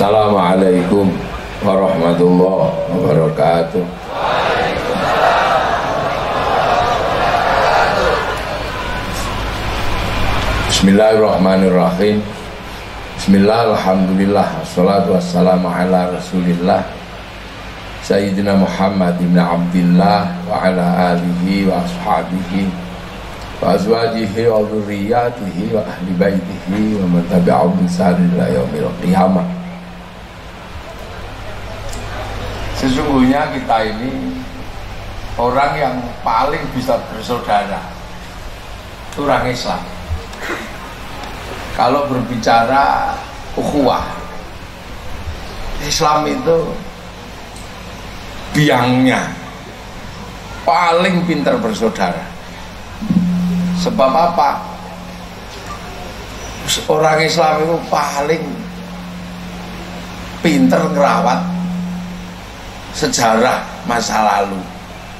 Assalamualaikum warahmatullahi wabarakatuh. Bismillahirrahmanirrahim. Bismillah, alhamdulillah, wassalatu wassalamu ala rasulillah Sayyidina Muhammad ibn Abdillah wa ala alihi wa ashabihi wa azwajihi wa dhurriyyatihi wa ahli baitihi wa man tabi'ahum bi ihsan ila yaumil qiyamah. Sesungguhnya kita ini orang yang paling bisa bersaudara itu orang Islam. Kalau berbicara ukhuwah, Islam itu biangnya paling pintar bersaudara. Sebab apa? Orang Islam itu paling pintar ngerawat sejarah masa lalu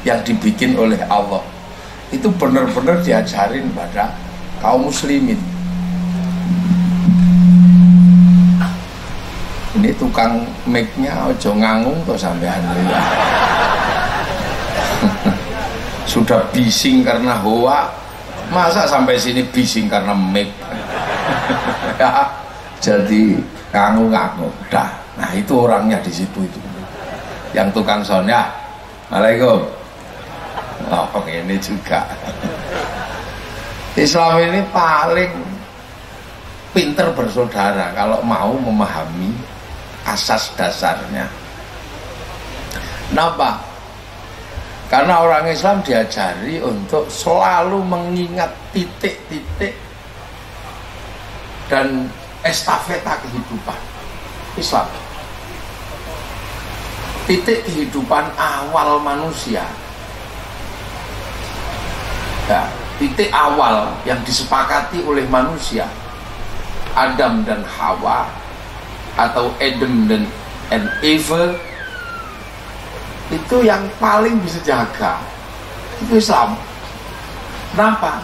yang dibikin oleh Allah. Itu benar-benar diajarin pada kaum muslimin. Ini tukang mic-nya ojo ngangung tuh sampean ya. Sudah bising karena hoa, masa sampai sini bising karena mic? Ya, jadi ngangung-ngangung dah. Nah, itu orangnya di situ itu. Yang tukang sound ya. Waalaikumsalam. Oh, ini juga. Islam ini paling pinter bersaudara kalau mau memahami asas dasarnya. Kenapa? Karena orang Islam diajari untuk selalu mengingat titik-titik dan estafeta kehidupan Islam. Titik kehidupan awal manusia. Ya, titik awal yang disepakati oleh manusia, Adam dan Hawa, atau Adam dan Eve, itu yang paling bisa jaga itu Islam. Kenapa?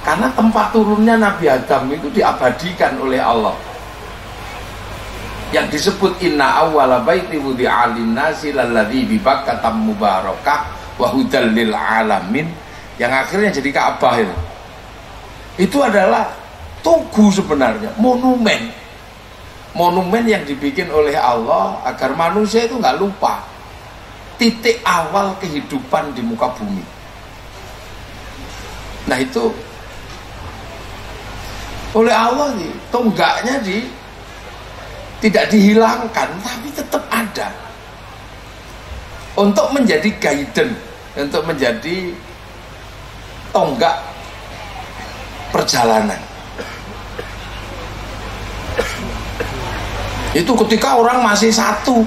Karena tempat turunnya Nabi Adam itu diabadikan oleh Allah, yang disebut inna awwala baiti wudi'a lin-nasi lalladzi bi Bakkah mubarakah wa hudal lil alamin, yang akhirnya jadi Ka'bah itu adalah tugu sebenarnya, monumen yang dibikin oleh Allah agar manusia itu nggak lupa titik awal kehidupan di muka bumi. Nah, itu oleh Allah nih, tonggaknya tidak dihilangkan, tapi tetap ada untuk menjadi guidance, untuk menjadi tonggak perjalanan. Itu ketika orang masih satu,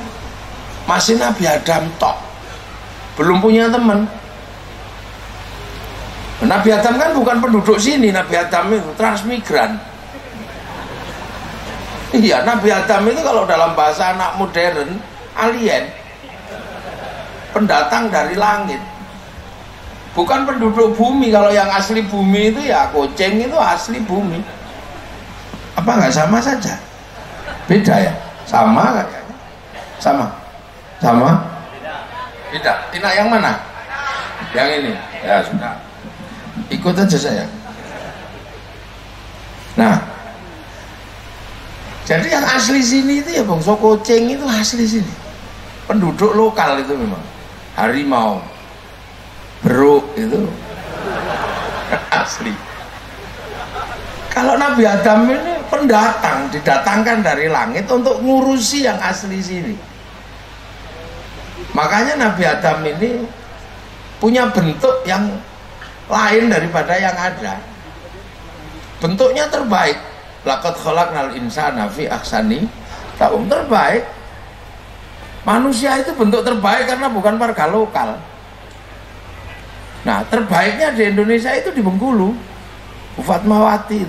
masih Nabi Adam tok, belum punya teman. Nabi Adam kan bukan penduduk sini, Nabi Adam itu transmigran. Iya, Nabi Adam itu kalau dalam bahasa anak modern, alien, pendatang dari langit, bukan penduduk bumi. Kalau yang asli bumi itu ya kucing itu asli bumi. Apa nggak sama saja? Beda ya? Sama kayaknya. Sama? Beda. Tina yang mana? Yang ini. Ya sudah. Ikut aja saya. Nah, jadi yang asli sini itu ya bangsa kucing itu asli sini. Penduduk lokal itu memang. Harimau, beruk itu asli. Kalau Nabi Adam ini pendatang, didatangkan dari langit untuk ngurusi yang asli sini. Makanya Nabi Adam ini punya bentuk yang lain daripada yang ada. Bentuknya terbaik. Laqad khalaqnal insana fi ahsani taqwim, terbaik. Manusia itu bentuk terbaik karena bukan warga lokal. Nah, terbaiknya di Indonesia itu di Bengkulu, Bu Fatmawati.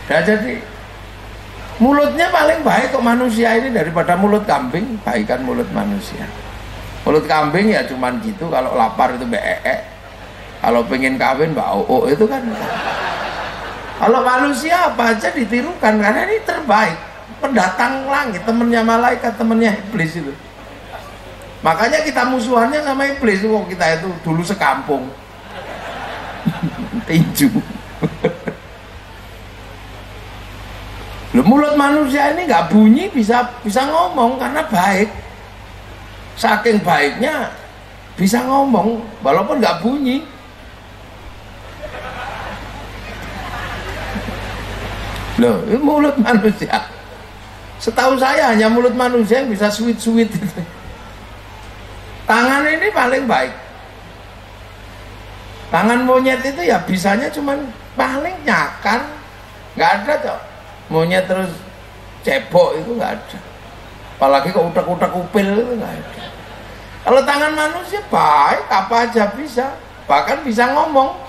Nah, jadi mulutnya paling baik kok manusia ini daripada mulut kambing. Baikan mulut manusia. Mulut kambing ya cuman gitu, kalau lapar itu beek, kalau pengen kawin mbak oo itu kan Kalau manusia apa aja ditirukan karena ini terbaik, pendatang langit, temennya malaikat, temennya iblis itu. Makanya kita musuhannya sama iblis. Wong kita itu dulu sekampung tinju. Loh, mulut manusia ini nggak bunyi bisa ngomong karena baik. Saking baiknya bisa ngomong walaupun nggak bunyi. Loh, ini mulut manusia. Setahu saya hanya mulut manusia yang bisa sweet-sweet itu. Tangan ini paling baik. Tangan monyet itu ya bisanya cuman paling nyakar. Nggak ada toh monyet terus cebok, itu nggak ada. Apalagi kok utak-utak upil itu nggak ada. Kalau tangan manusia baik, apa aja bisa, bahkan bisa ngomong.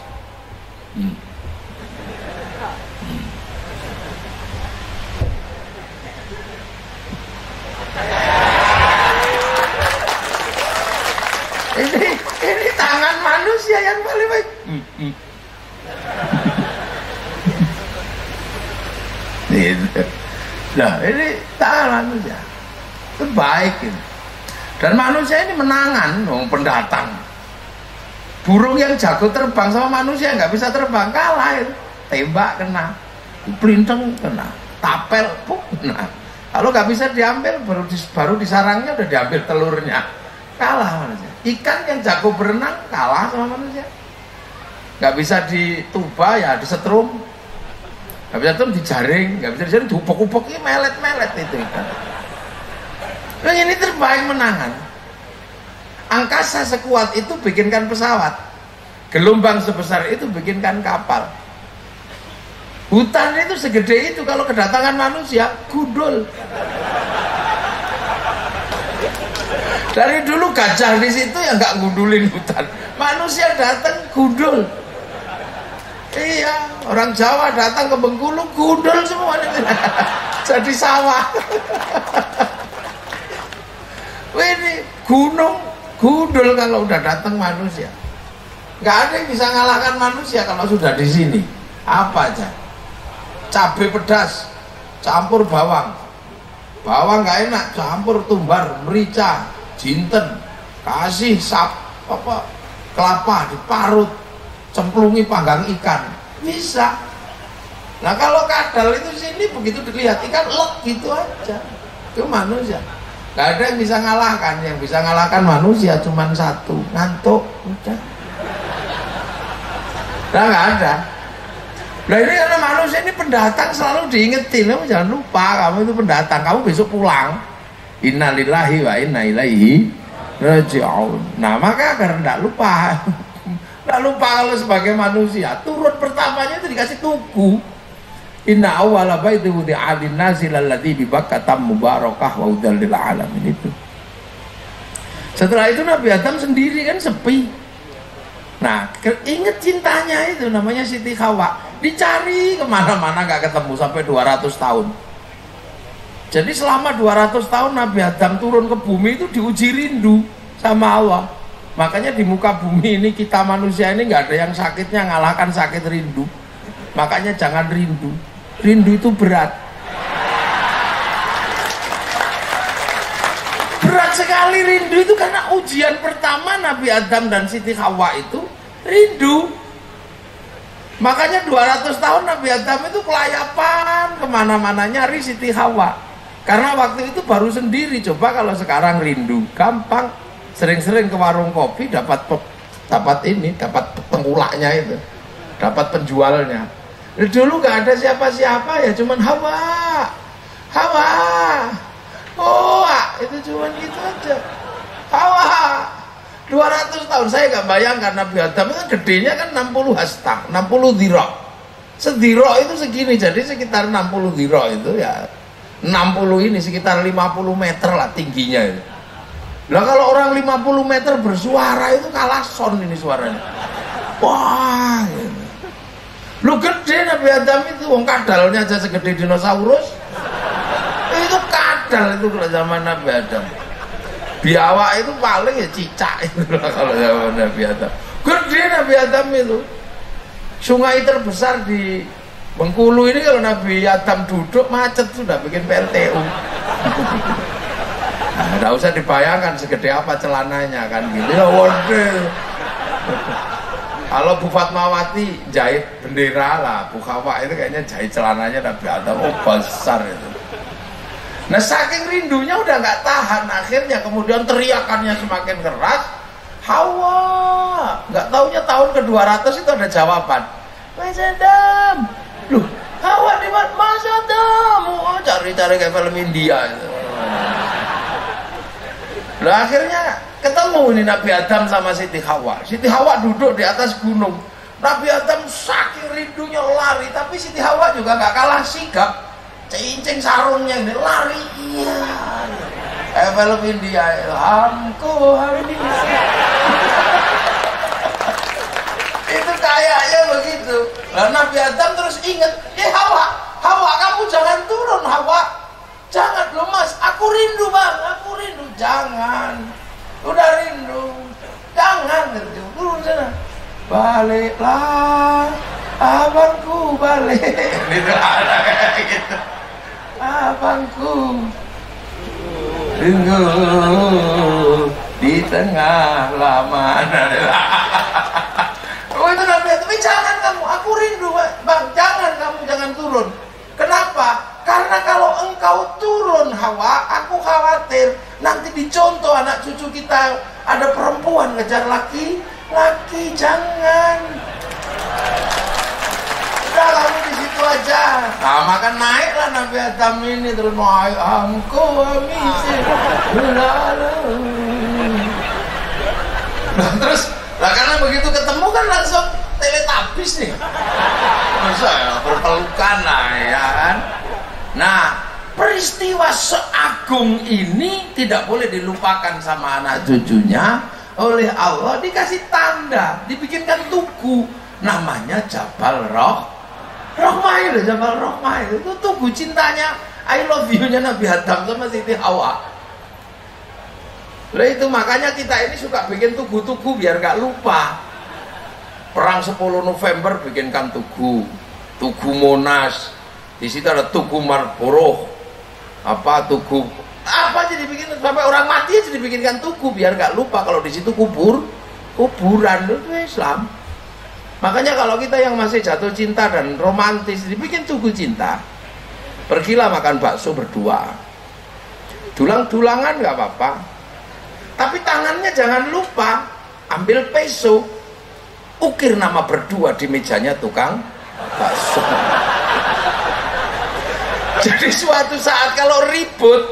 Ini tangan manusia yang paling baik. Nah, ini tangan manusia itu baik ini. Dan manusia ini menangan, pendatang. Burung yang jago terbang sama manusia nggak bisa terbang, kalah itu. Tembak kena, pelintang kena, tapel pun kena. Kalau nggak bisa diambil, baru di sarangnya udah diambil telurnya, kalah manusia. Ikan yang jago berenang kalah sama manusia. Nggak bisa dituba ya disetrum, nggak bisa setrum dijaring, nggak bisa dijaring diupek-upek, melet-melet itu ikan. Yang ini terbaik menangan. Angkasa sekuat itu bikinkan pesawat, gelombang sebesar itu bikinkan kapal. Hutan itu segede itu, kalau kedatangan manusia gundul. Dari dulu gajah di situ ya nggak gundulin hutan, manusia datang gundul. Iya, orang Jawa datang ke Bengkulu gundul semua jadi sawah. Ini gunung gundul kalau udah datang manusia. Nggak ada yang bisa ngalahkan manusia kalau sudah di sini. Apa aja, cabai pedas campur bawang, bawang nggak enak campur tumbar, merica, jinten, kasih kelapa diparut, cemplungi panggang ikan, bisa. Nah kalau kadal itu sini begitu dilihat ikan lek gitu aja, itu manusia. Gak ada yang bisa ngalahkan. Yang bisa ngalahkan manusia cuma satu, ngantuk, udah. Nah gak ada. Nah ini karena manusia ini pendatang, selalu diingetin, kamu jangan lupa kamu itu pendatang, kamu besok pulang. Innalillahi wa inna ilaihi raji'un. Nah maka agar tidak lupa. Tidak lupa kalau sebagai manusia, turun pertamanya itu dikasih tugu. Inna awwala baiti wudi'a lin-nasi lalladzi bi Bakkah mubarakah wa hudan lil alamin itu. Setelah itu Nabi Adam sendiri kan sepi. Nah, ingat cintanya itu namanya Siti Hawa. Dicari kemana-mana nggak ketemu sampai 200 tahun. Jadi selama 200 tahun Nabi Adam turun ke bumi itu diuji rindu sama Allah. Makanya di muka bumi ini kita manusia ini nggak ada yang sakitnya ngalahkan sakit rindu. Makanya jangan rindu. Rindu itu berat. Berat sekali rindu itu karena ujian pertama Nabi Adam dan Siti Hawa itu rindu. Makanya 200 tahun Nabi Adam itu kelayapan kemana-mana nyari Siti Hawa. Karena waktu itu baru sendiri. Coba kalau sekarang rindu, gampang. Sering-sering ke warung kopi dapat tengkulaknya itu, dapat penjualnya. Dulu gak ada siapa-siapa ya, cuman Hawa, itu cuman gitu aja. Hawa. 200 tahun saya gak bayangkan Nabi Adam itu gedenya kan 60 hasta, 60 dhira. Sedhira itu segini, jadi sekitar 60 dhira itu ya 60 ini sekitar 50 meter lah tingginya itu. Lah kalau orang 50 meter bersuara itu kalah son ini suaranya. Wah, gitu. Lu gede Nabi Adam itu, wong kadalnya aja segede dinosaurus. Itu kadal itu kalau zaman Nabi Adam. Biawak itu paling ya cicak itu kalau zaman Nabi Adam. Gede Nabi Adam itu. Sungai terbesar di Bengkulu ini kalau Nabi Adam duduk macet sudah bikin PLTU. Nah, nggak usah dibayangkan segede apa celananya kan gitu ya. Waduh. Kalau Bu Fatmawati jahit bendera lah, Bu Hawa itu kayaknya jahit celananya Nabi Adam, oh besar itu. Nah saking rindunya udah nggak tahan, akhirnya kemudian teriakannya semakin keras. Hawa, nggak taunya tahun ke-200 itu ada jawaban. Mas Adam, loh Hawa di mana? Mas Adam, oh cari-cari kayak film India itu. Lah akhirnya ketemu ini Nabi Adam sama Siti Hawa. Siti Hawa duduk di atas gunung. Nabi Adam saking rindunya lari, tapi Siti Hawa juga nggak kalah sigap. Cincin sarungnya ini lari, iya. Kayak film India, ilhamku Hamisa. Itu kayaknya begitu. Lah Nabi Adam terus ingat, Hawa, Hawa kamu jangan turun Hawa. Jangan loh mas, aku rindu bang, aku rindu. Jangan, udah rindu, jangan gitu, turun sana. Baliklah, abangku balik. Gitu ada kayak gitu. Abangku rindu di tengah laman. Oh itu Nabi, tapi jangan kamu, aku rindu bang, jangan kamu, jangan turun. Kenapa? Karena kalau engkau turun Hawa, aku khawatir nanti dicontoh anak cucu kita ada perempuan ngejar laki, jangan. Udah kamu di situ aja. Nah, maka naiklah Nabi Adam ini terus naik amku amisi. Nah, terus lah karena begitu ketemu kan langsung teletabis nih. Masa ya berpelukan lah ya kan. Nah, peristiwa seagung ini tidak boleh dilupakan sama anak cucunya. Oleh Allah dikasih tanda, dibikinkan tugu, namanya Jabal Rohmah itu, Jabal Rohmah itu tugu cintanya, I love you-nya Nabi Adam sama Siti Hawa. Lah itu makanya kita ini suka bikin tugu-tugu biar gak lupa. Perang 10 November bikinkan tugu Monas. Di situ ada tugu Marlborough, tugu apa aja dibikin, sampai orang mati aja dibikinkan tugu biar gak lupa kalau di situ kuburan itu Islam. Makanya kalau kita yang masih jatuh cinta dan romantis dibikin tugu cinta. Pergilah makan bakso berdua, dulang-dulangan gak apa-apa, tapi tangannya jangan lupa ambil peso, ukir nama berdua di mejanya tukang bakso. Jadi suatu saat kalau ribut,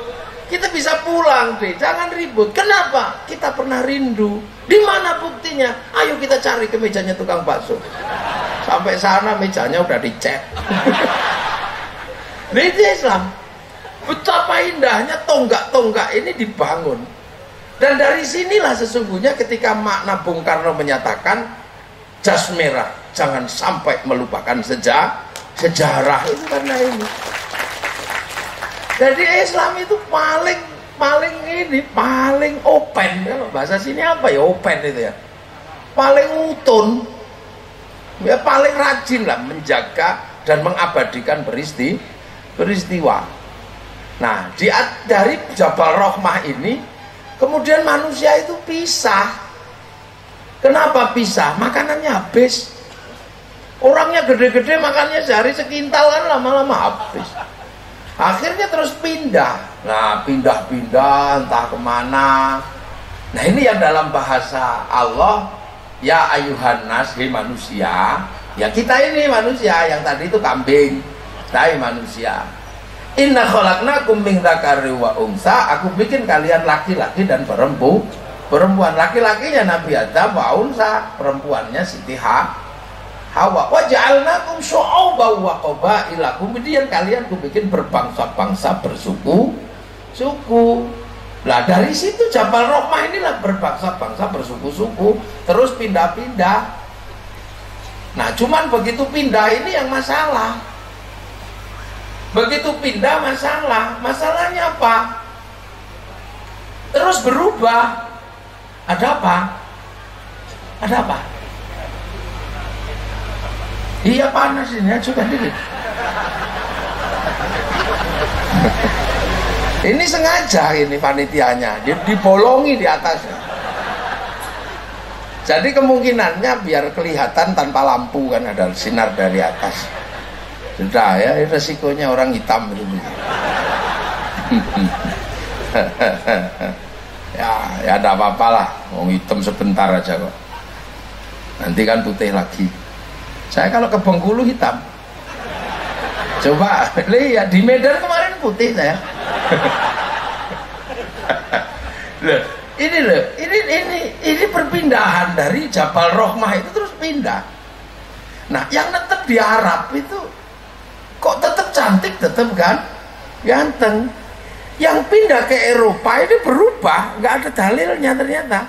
kita bisa pulang deh, jangan ribut. Kenapa? Kita pernah rindu. Di mana buktinya? Ayo kita cari ke mejanya tukang bakso. Sampai sana mejanya udah dicat. Ini Islam. Betapa indahnya tonggak-tonggak ini dibangun. Dan dari sinilah sesungguhnya ketika makna Bung Karno menyatakan jas merah jangan sampai melupakan sejarah itu karena ini. Jadi Islam itu paling open. Kalau bahasa sini apa ya, open itu ya, paling utun ya, paling rajin lah menjaga dan mengabadikan peristiwa. Nah dari Jabal Rohmah ini kemudian manusia itu pisah. Kenapa pisah? Makanannya habis. Orangnya gede-gede makannya sehari sekintal kan lama-lama habis. Akhirnya terus pindah. Nah pindah-pindah entah kemana. Nah ini yang dalam bahasa Allah, ya ayuhan nas, hei manusia. Ya kita ini manusia, yang tadi itu kambing, tapi manusia. Inna khalaqnakum min dzakari wa unsa, aku bikin kalian laki-laki dan perempuan. Laki-lakinya Nabi Adam, wa unsa, perempuannya Siti Hawa. Wa ja'alnakum syu'uban wa qabaila, kemudian kalian kubikin berbangsa-bangsa, bersuku-suku. Lah dari situ Jabal Rohmah inilah berbangsa-bangsa, bersuku-suku, terus pindah-pindah. Nah cuman begitu pindah ini yang masalah. Begitu pindah masalahnya apa? Terus berubah. Ada apa? Iya panas ini, ajukan dikit. Ini sengaja ini panitianya, dibolongi di atasnya. Jadi kemungkinannya biar kelihatan tanpa lampu kan, ada sinar dari atas. Sudah ya, resikonya orang hitam itu. ya ada apa-apa lah, mau hitam sebentar aja kok. Nanti kan putih lagi. Saya kalau ke Bengkulu hitam. Coba lihat di Medan kemarin putih saya. Ini perpindahan dari Jabal Rohmah itu terus pindah. Nah, yang tetap di Arab itu kok tetap cantik, tetap kan ganteng. Yang pindah ke Eropa ini berubah, nggak ada dalilnya ternyata.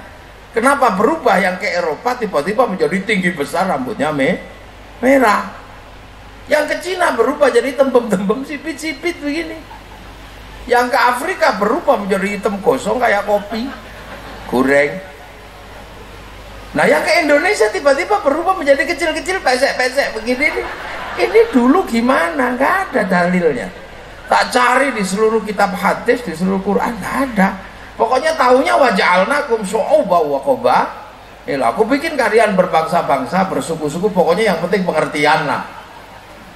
Kenapa berubah? Yang ke Eropa tiba-tiba menjadi tinggi besar, rambutnya merah. Yang ke Cina berubah jadi tembem-tembem, sipit-sipit begini. Yang ke Afrika berubah menjadi hitam gosong kayak kopi goreng. Nah, yang ke Indonesia tiba-tiba berubah menjadi kecil-kecil, pesek-pesek begini. Ini dulu gimana? Nggak ada dalilnya. Tak cari di seluruh kitab hadis, di seluruh Quran, nggak ada. Pokoknya tahunya waja'alnakum syu'uban wa qabaila. Aku bikin kalian berbangsa-bangsa, bersuku-suku, pokoknya yang penting pengertian lah.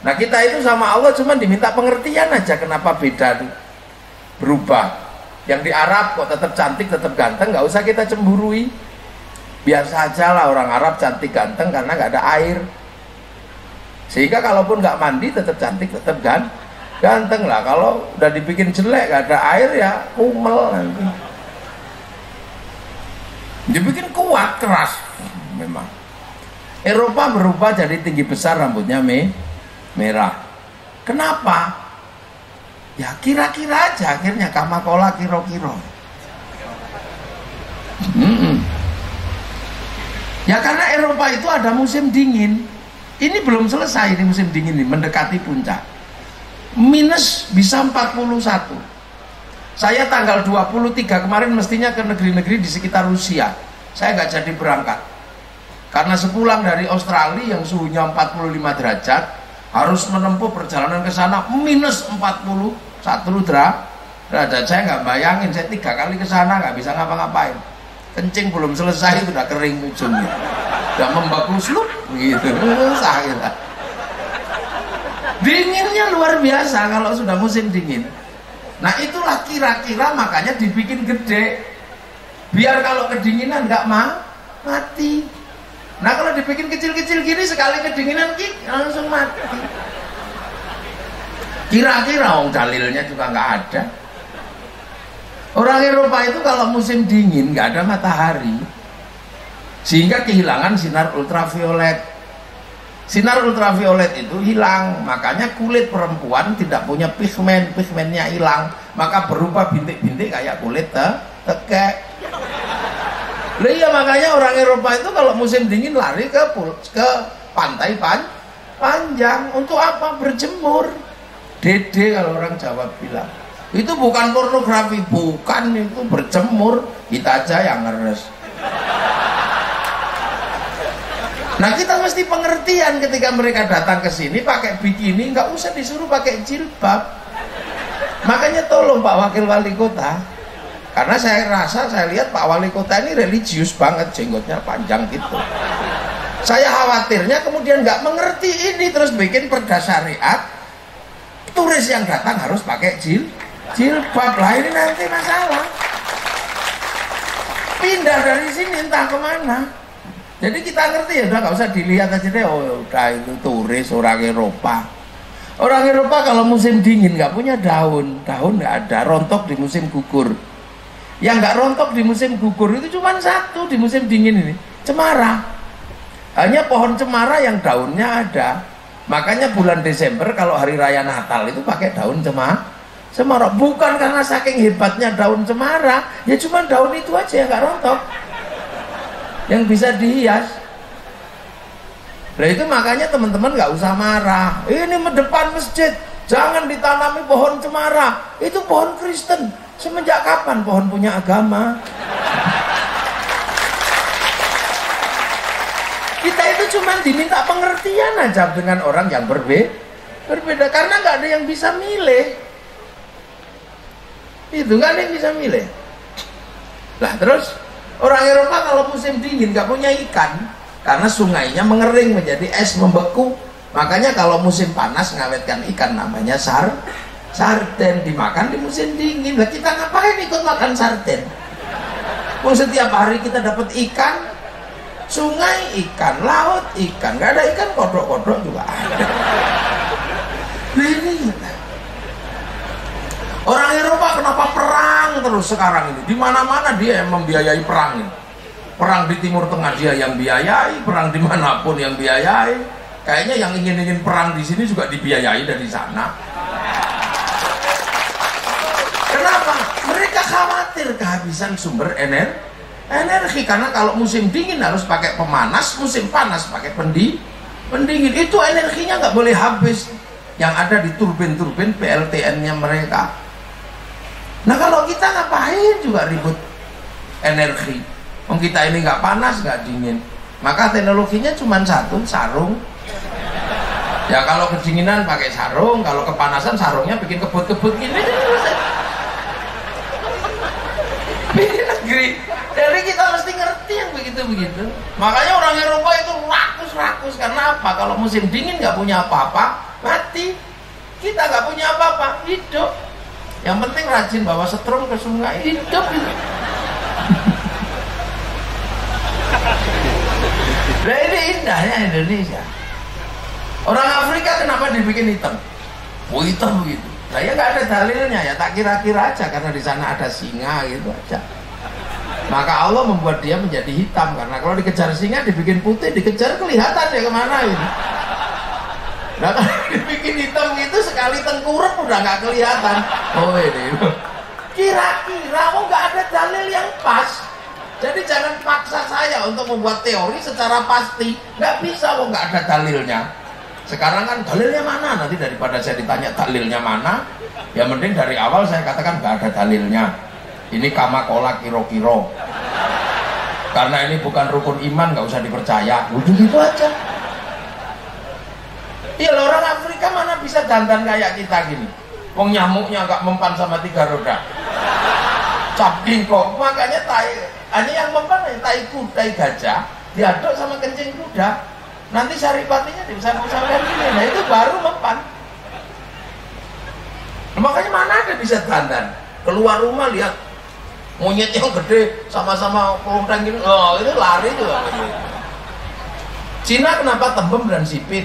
Nah, kita itu sama Allah cuma diminta pengertian aja, kenapa beda tuh? Berubah. Yang di Arab kok tetap cantik, tetap ganteng, nggak usah kita cemburui. Biasa aja lah orang Arab cantik ganteng karena nggak ada air. Sehingga kalaupun nggak mandi tetap cantik, tetap ganteng lah. Kalau udah dibikin jelek nggak ada air ya kumel nanti. Dibikin kuat, keras memang. Eropa berubah jadi tinggi besar, rambutnya merah. Kenapa? Ya kira-kira aja, akhirnya kamakola kiro-kiro. Ya karena Eropa itu ada musim dingin. Ini belum selesai, ini musim dingin ini mendekati puncak. Minus bisa 41. Saya tanggal 23 kemarin mestinya ke negeri-negeri di sekitar Rusia. Saya nggak jadi berangkat karena sepulang dari Australia yang suhunya 45 derajat harus menempuh perjalanan ke sana minus 41 derajat. Saya nggak bayangin, saya 3 kali ke sana nggak bisa ngapa-ngapain. Kencing belum selesai sudah kering ujungnya, udah membaku slup gitu, susah gitu. Dinginnya luar biasa kalau sudah musim dingin. Nah, itulah kira-kira makanya dibikin gede, biar kalau kedinginan nggak mati. Nah, kalau dibikin kecil-kecil gini sekali kedinginan langsung mati. Kira-kira dalilnya juga nggak ada. Orang Eropa itu kalau musim dingin nggak ada matahari, sehingga kehilangan sinar ultraviolet. Sinar ultraviolet itu hilang, makanya kulit perempuan tidak punya pigmen, pigmennya hilang, maka berubah bintik-bintik kayak kulit tekek. Lah iya, makanya orang Eropa itu kalau musim dingin lari ke pantai panjang. Untuk apa? Berjemur. Dede kalau orang Jawa bilang. Itu bukan pornografi, bukan, itu berjemur. Kita aja yang ngeres. Nah, kita mesti pengertian ketika mereka datang ke sini pakai bikini, nggak usah disuruh pakai jilbab. Makanya tolong Pak Wakil Wali Kota, karena saya lihat Pak Wali Kota ini religius banget, jenggotnya panjang gitu. Saya khawatirnya kemudian nggak mengerti ini, terus bikin perda syariat, turis yang datang harus pakai jilbab. Lah ini nanti masalah. Pindah dari sini entah kemana. Jadi kita ngerti ya, udah nggak usah dilihat aja deh. Oh, udah itu turis orang Eropa. Orang Eropa kalau musim dingin nggak punya daun nggak ada. Rontok di musim gugur. Yang nggak rontok di musim gugur itu cuma satu di musim dingin ini, cemara. Hanya pohon cemara yang daunnya ada. Makanya bulan Desember kalau hari raya Natal itu pakai daun cemara. Bukan karena saking hebatnya daun cemara, ya cuma daun itu aja yang nggak rontok, yang bisa dihias. Nah itu makanya teman-teman nggak usah marah. Ini depan masjid jangan ditanami pohon cemara. Itu pohon Kristen. Semenjak kapan pohon punya agama? Kita itu cuma diminta pengertian aja dengan orang yang berbeda karena nggak ada yang bisa milih. Itu nggak ada yang bisa milih. Lah terus orang Eropa kalau musim dingin nggak punya ikan karena sungainya mengering menjadi es membeku. Makanya kalau musim panas ngawetkan ikan namanya sarden, dimakan di musim dingin. Lah kita ngapain ikut makan sarden? Setiap hari kita dapat ikan, sungai ikan, laut ikan, nggak ada ikan kodok-kodok juga ada. Nah ini orang Eropa kenapa perang terus sekarang ini? Di mana-mana dia yang membiayai perang ini. Perang di Timur Tengah dia yang biayai, perang dimanapun yang biayai. Kayaknya yang ingin perang di sini juga dibiayai dari sana. Kenapa? Mereka khawatir kehabisan sumber energi karena kalau musim dingin harus pakai pemanas, musim panas pakai pendingin. Itu energinya nggak boleh habis yang ada di turbin-turbin PLTN-nya mereka. Nah kalau kita ngapain juga ribut energi? Kita ini nggak panas, nggak dingin. Maka teknologinya cuma satu, sarung. Ya kalau kedinginan pakai sarung, kalau kepanasan sarungnya bikin kebut-kebut gini. Ini negeri. Jadi kita mesti ngerti yang begitu-begitu. Makanya orang Eropa itu rakus karena apa? Kalau musim dingin nggak punya apa-apa, mati. Kita nggak punya apa-apa, hidup. Yang penting rajin bawa setrum ke sungai, hidup. Nah ini indahnya Indonesia. Orang Afrika kenapa dibikin hitam? Hitam begitu. Nah ya nggak ada dalilnya ya, tak kira-kira aja karena di sana ada singa gitu aja. Maka Allah membuat dia menjadi hitam karena kalau dikejar singa dibikin putih, dikejar kelihatan dia kemana ini. Nah kalau dibikin hitam gitu sekali tengkurap udah nggak kelihatan. Oh ini kira-kira nggak ada dalil yang pas. Jadi jangan paksa saya untuk membuat teori secara pasti. Nggak bisa nggak ada dalilnya. Sekarang kan dalilnya mana? Nanti daripada saya ditanya dalilnya mana, ya mending dari awal saya katakan nggak ada dalilnya. Ini kama kola kiro-kiro. Karena ini bukan rukun iman, nggak usah dipercaya. Udah gitu aja. Iya, orang Afrika mana bisa dandan kayak kita gini. Wong nyamuknya nggak mempan sama 3 roda. Cap kingkong, makanya hanya yang mempan tai gajah diaduk sama kencing kuda. Nanti saripatinya diusap-usapkan gini, nah itu baru mempan. Makanya mana ada bisa dandan. Keluar rumah lihat monyet yang gede sama-sama kelenteng gini, oh itu lari juga. Cina kenapa tembem dan sipit?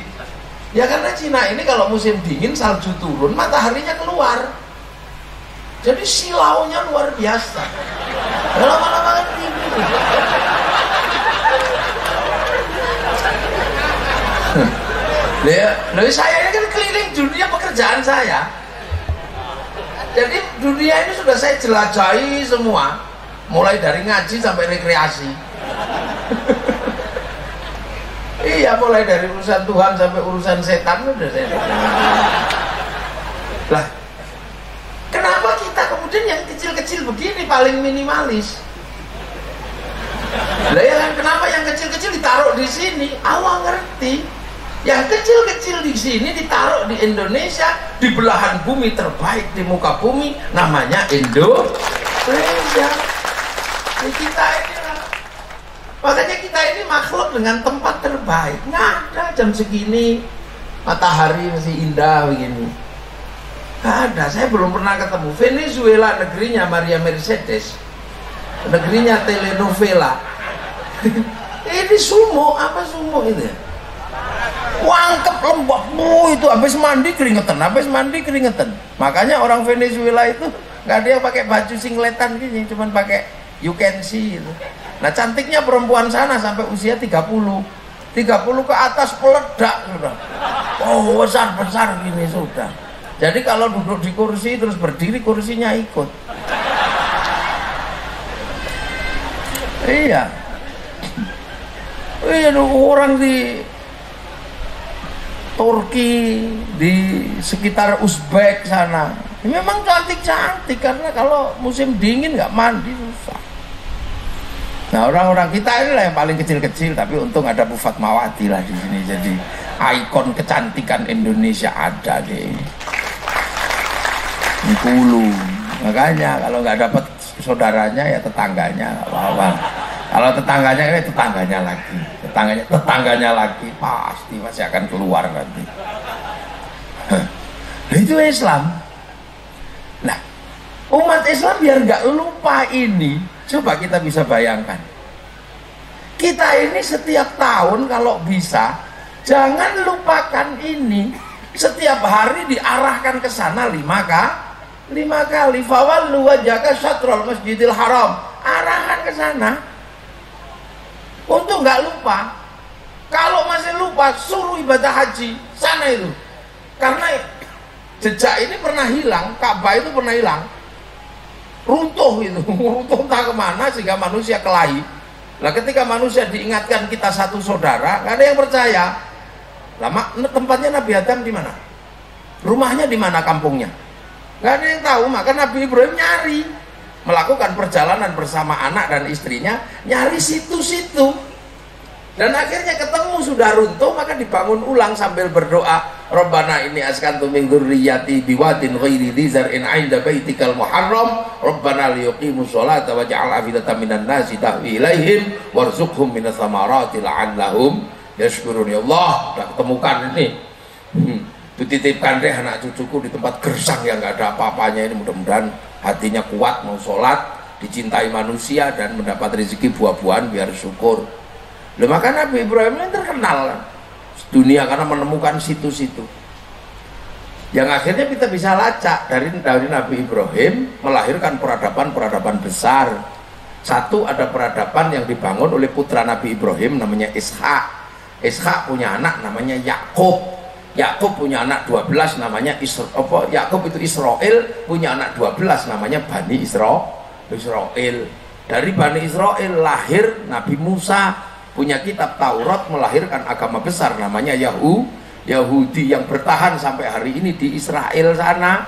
Ya karena Cina ini kalau musim dingin salju turun, mataharinya keluar. Jadi silaunya luar biasa. Ya, lama-lama kan gini. Lalu saya ini kan keliling dunia pekerjaan saya. Jadi dunia ini sudah saya jelajahi semua, mulai dari ngaji sampai rekreasi. Iya, mulai dari urusan Tuhan sampai urusan setan udah saya. Lah, kenapa kita kemudian yang kecil-kecil begini paling minimalis? Lah ya kan, kenapa yang kecil-kecil ditaruh di sini? Allah ngerti. Yang kecil-kecil di sini ditaruh di Indonesia, di belahan bumi terbaik di muka bumi, namanya Indonesia. Jadi kita ini, makanya kita ini makhluk dengan tempat terbaik. Nggak ada jam segini matahari masih indah begini. Nggak ada. Saya belum pernah ketemu. Venezuela negerinya Maria Mercedes, negerinya telenovela. Ini sumo, apa sumo itu? Wangkep lembab, itu habis mandi keringetan. Makanya orang Venezuela itu nggak ada yang pakai baju singletan gini, cuman pakai you can see gitu. Nah cantiknya perempuan sana sampai usia 30 ke atas peledak sudah. Oh besar gini sudah. Jadi kalau duduk di kursi terus berdiri, kursinya ikut. Iya. Orang di Turki, di sekitar Uzbek sana memang cantik-cantik karena kalau musim dingin nggak mandi susah. Nah orang-orang kita inilah yang paling kecil-kecil, tapi untung ada Bu Fatmawati lah di sini, jadi ikon kecantikan Indonesia ada deh. Bengkulu. Makanya kalau nggak dapat saudaranya ya tetangganya, nggak apa-apa. Kalau tetangganya ini tetangganya lagi, tetangganya lagi pasti masih akan keluar nanti. Nah, itu Islam. Nah, umat Islam biar nggak lupa ini, coba kita bisa bayangkan. Kita ini setiap tahun kalau bisa, jangan lupakan ini. Setiap hari diarahkan ke sana 5 kali. Fawallu wajhaka syatrul masjidil haram. Arahkan ke sana. Untuk nggak lupa. Kalau masih lupa, suruh ibadah haji sana itu. Karena jejak ini pernah hilang, Ka'bah itu pernah hilang, runtuh itu, runtuh entah kemana sehingga manusia kelahi. Nah ketika manusia diingatkan kita satu saudara, nggak ada yang percaya. Lama tempatnya Nabi Adam di mana? Rumahnya di mana, kampungnya? Nggak ada yang tahu. Maka Nabi Ibrahim nyari, melakukan perjalanan bersama anak dan istrinya, nyari situ-situ. Dan akhirnya ketemu, sudah runtuh, maka dibangun ulang sambil berdoa, Rabbana inni askantu min dzurriyyati biwadin ghairi dzi zar'in 'inda baitikal muharram Rabbana liyuqimus sholata waj'al afidatan minan nasi tahwi ilaihim warzuqhum minas thamarati la'allahum yashkurun. Ya Allah, sudah ketemukan ini. Dititipkan deh anak cucuku di tempat gersang yang nggak ada apa-apanya ini, mudah-mudahan hatinya kuat mau sholat, dicintai manusia dan mendapat rezeki buah-buahan biar syukur. Loh, maka Nabi Ibrahim ini terkenal dunia karena menemukan situ-situ yang akhirnya kita bisa lacak dari Nabi Ibrahim melahirkan peradaban-peradaban besar. Satu, ada peradaban yang dibangun oleh putra Nabi Ibrahim namanya Ishak. Ishak punya anak namanya Yakub. Yakub punya anak 12 namanya Yakub itu Israel, punya anak 12 namanya Bani Israel. Dari Bani Israel lahir Nabi Musa, punya kitab Taurat, melahirkan agama besar namanya Yahudi yang bertahan sampai hari ini di Israel sana.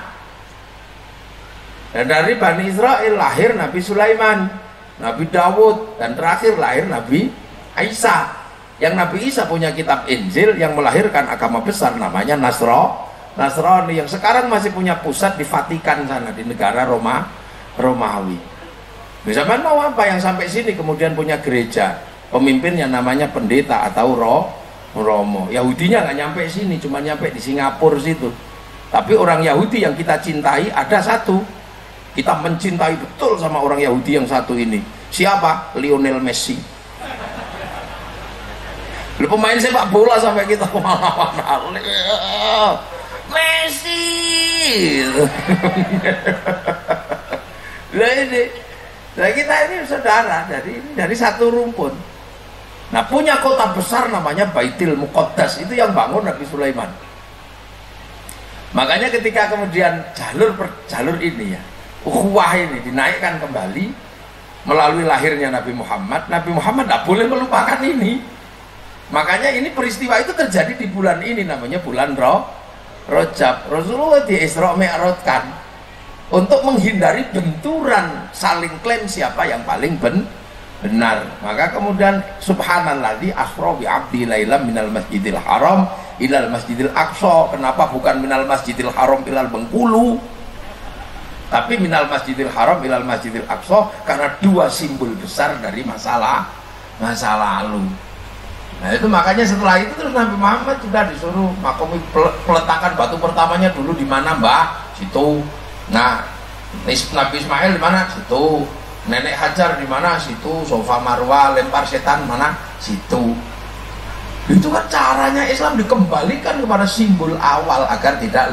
Dan dari Bani Israel lahir Nabi Sulaiman, Nabi Dawud, dan terakhir lahir Nabi Isa. Yang Nabi Isa punya kitab Injil yang melahirkan agama besar namanya Nasrani, yang sekarang masih punya pusat di Vatikan sana, di negara Romawi. Zaman mau apa yang sampai sini kemudian punya gereja, pemimpinnya namanya pendeta atau romo. Yahudinya nggak nyampe sini, cuma nyampe di Singapura situ. Tapi orang Yahudi yang kita cintai ada satu, kita mencintai betul sama orang Yahudi yang satu ini. Siapa? Lionel Messi. Lu pemain sepak bola sampai kita kemana-mana. Messi. Nah kita ini saudara dari satu rumpun. Nah punya kota besar namanya Baitul Muqaddas, itu yang bangun Nabi Sulaiman. Makanya ketika kemudian jalur ini ya, ukhuwah ini dinaikkan kembali melalui lahirnya Nabi Muhammad tidak boleh melupakan ini. Makanya ini peristiwa itu terjadi di bulan ini, namanya bulan Rajab. Rasulullah di Isra Mi'rajkan untuk menghindari benturan saling klaim siapa yang paling benar. Maka kemudian subhanalladzi asra bi 'abdi lailam minal masjidil haram ilal masjidil aqsa. Kenapa bukan minal masjidil haram ilal Bengkulu, tapi minal masjidil haram ilal masjidil aqsa? Karena dua simbol besar dari masa lalu. Nah itu makanya setelah itu terus Nabi Muhammad sudah disuruh makomi peletakan batu pertamanya dulu di mana, Mbak? Situ. Nah, Nabi Ismail di mana? Situ. Nenek Hajar di mana? Situ. Sofa Marwah, lempar setan mana? Situ. Itu kan caranya Islam dikembalikan kepada simbol awal agar tidak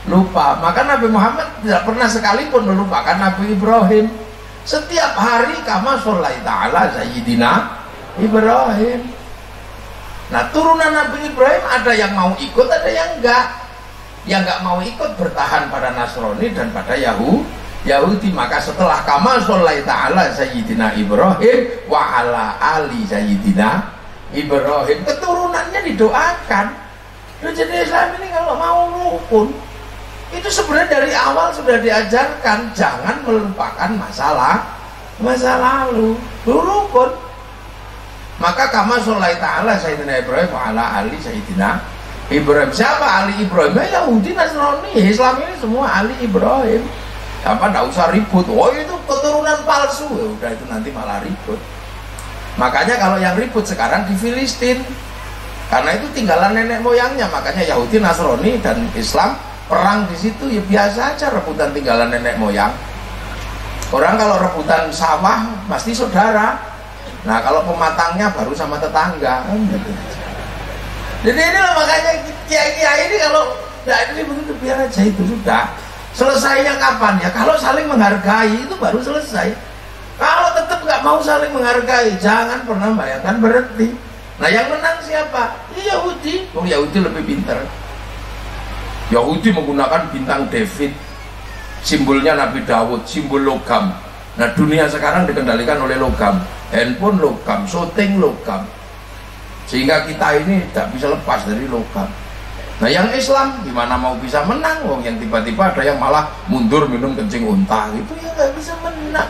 lupa. Maka Nabi Muhammad tidak pernah sekalipun melupakan Nabi Ibrahim. Setiap hari kama sholai ta'ala Sayyidina Ibrahim. Nah turunan Nabi Ibrahim ada yang mau ikut, ada yang enggak. Yang enggak mau ikut bertahan pada Nasrani dan pada Yahudi. Maka setelah kama sholai ta'ala Sayyidina Ibrahim wa ala ali Sayyidina Ibrahim, keturunannya didoakan. Dan jadi Islam ini kalau mau rukun, itu sebenarnya dari awal sudah diajarkan jangan melupakan masa lalu, rukun. Maka kama sholai ta'ala Sayyidina Ibrahim ala ali Sayyidina Ibrahim. Siapa Ali Ibrahim? Ya Yahudi Nasrani. Islam ini semua Ali Ibrahim. Apa enggak usah ribut. Oh itu keturunan palsu. Ya udah itu nanti malah ribut. Makanya kalau yang ribut sekarang di Filistin. Karena itu tinggalan nenek moyangnya. Makanya Yahudi Nasrani dan Islam perang di situ ya biasa aja rebutan tinggalan nenek moyang. Orang kalau rebutan sawah pasti saudara. Nah kalau pematangnya baru sama tetangga kan gitu. Jadi inilah makanya kiai-kiai ini kalau ya ini begitu biar aja itu sudah. Selesainya kapan ya? Kalau saling menghargai itu baru selesai. Kalau tetap nggak mau saling menghargai, jangan pernah bayangkan berhenti. Nah yang menang siapa? Ya Yahudi. Oh Yahudi lebih pintar. Yahudi menggunakan bintang David, simbolnya Nabi Dawud, simbol logam. Nah dunia sekarang dikendalikan oleh logam, handphone logam, syuting logam, sehingga kita ini tidak bisa lepas dari logam. Nah yang Islam gimana mau bisa menang? Wong yang tiba-tiba ada yang malah mundur minum kencing unta gitu ya nggak bisa menang.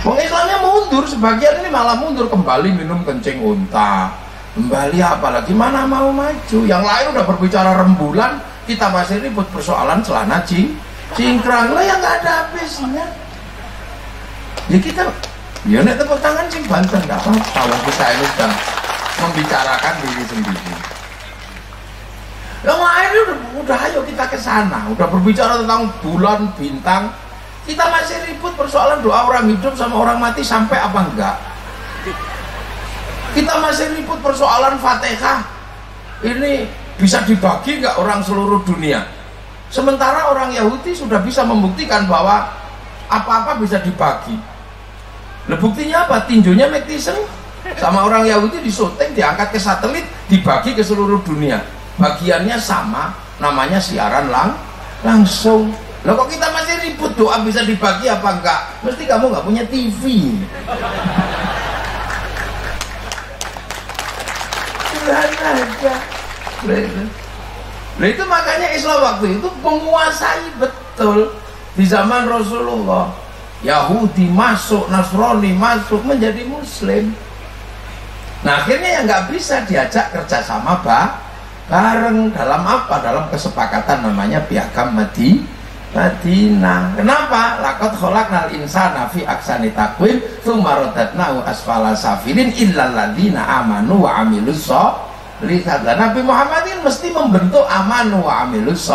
Wong Islamnya mundur, sebagian ini malah mundur kembali minum kencing unta, kembali apalagi mana mau maju. Yang lain udah berbicara rembulan, kita masih ribut persoalan celana cingkrang lah yang nggak ada habisnya. Ya kita, ya nek tepuk tangan sing banten nggak apa-apa. Kalau kita ini sedang membicarakan diri sendiri. Yang lain udah ayo kita ke sana. Udah berbicara tentang bulan bintang. Kita masih ribut persoalan doa orang hidup sama orang mati sampai apa enggak. Kita masih ribut persoalan Fatihah. Ini bisa dibagi nggak orang seluruh dunia? Sementara orang Yahudi sudah bisa membuktikan bahwa apa-apa bisa dibagi. Nah, buktinya apa? Tinjunya Mike Tyson sama orang Yahudi disyuting, diangkat ke satelit, dibagi ke seluruh dunia. Bagiannya sama, namanya siaran langsung. Loh kok kita masih ribut doa bisa dibagi apa enggak? Mesti kamu nggak punya TV. Sederhana aja. Nah itu makanya Islam waktu itu menguasai betul. Di zaman Rasulullah Yahudi masuk, Nasrani masuk, menjadi Muslim. Nah akhirnya yang nggak bisa diajak kerjasama bareng dalam apa? Dalam kesepakatan namanya piagam Madinah. Kenapa? Laqad khalaqnal insana fi ahsani taqwim tsumma radadnahu asfala safilin illal ladzina amanu wa amilus lihatlah Nabi Muhammad ini mesti membentuk amanu wa amilus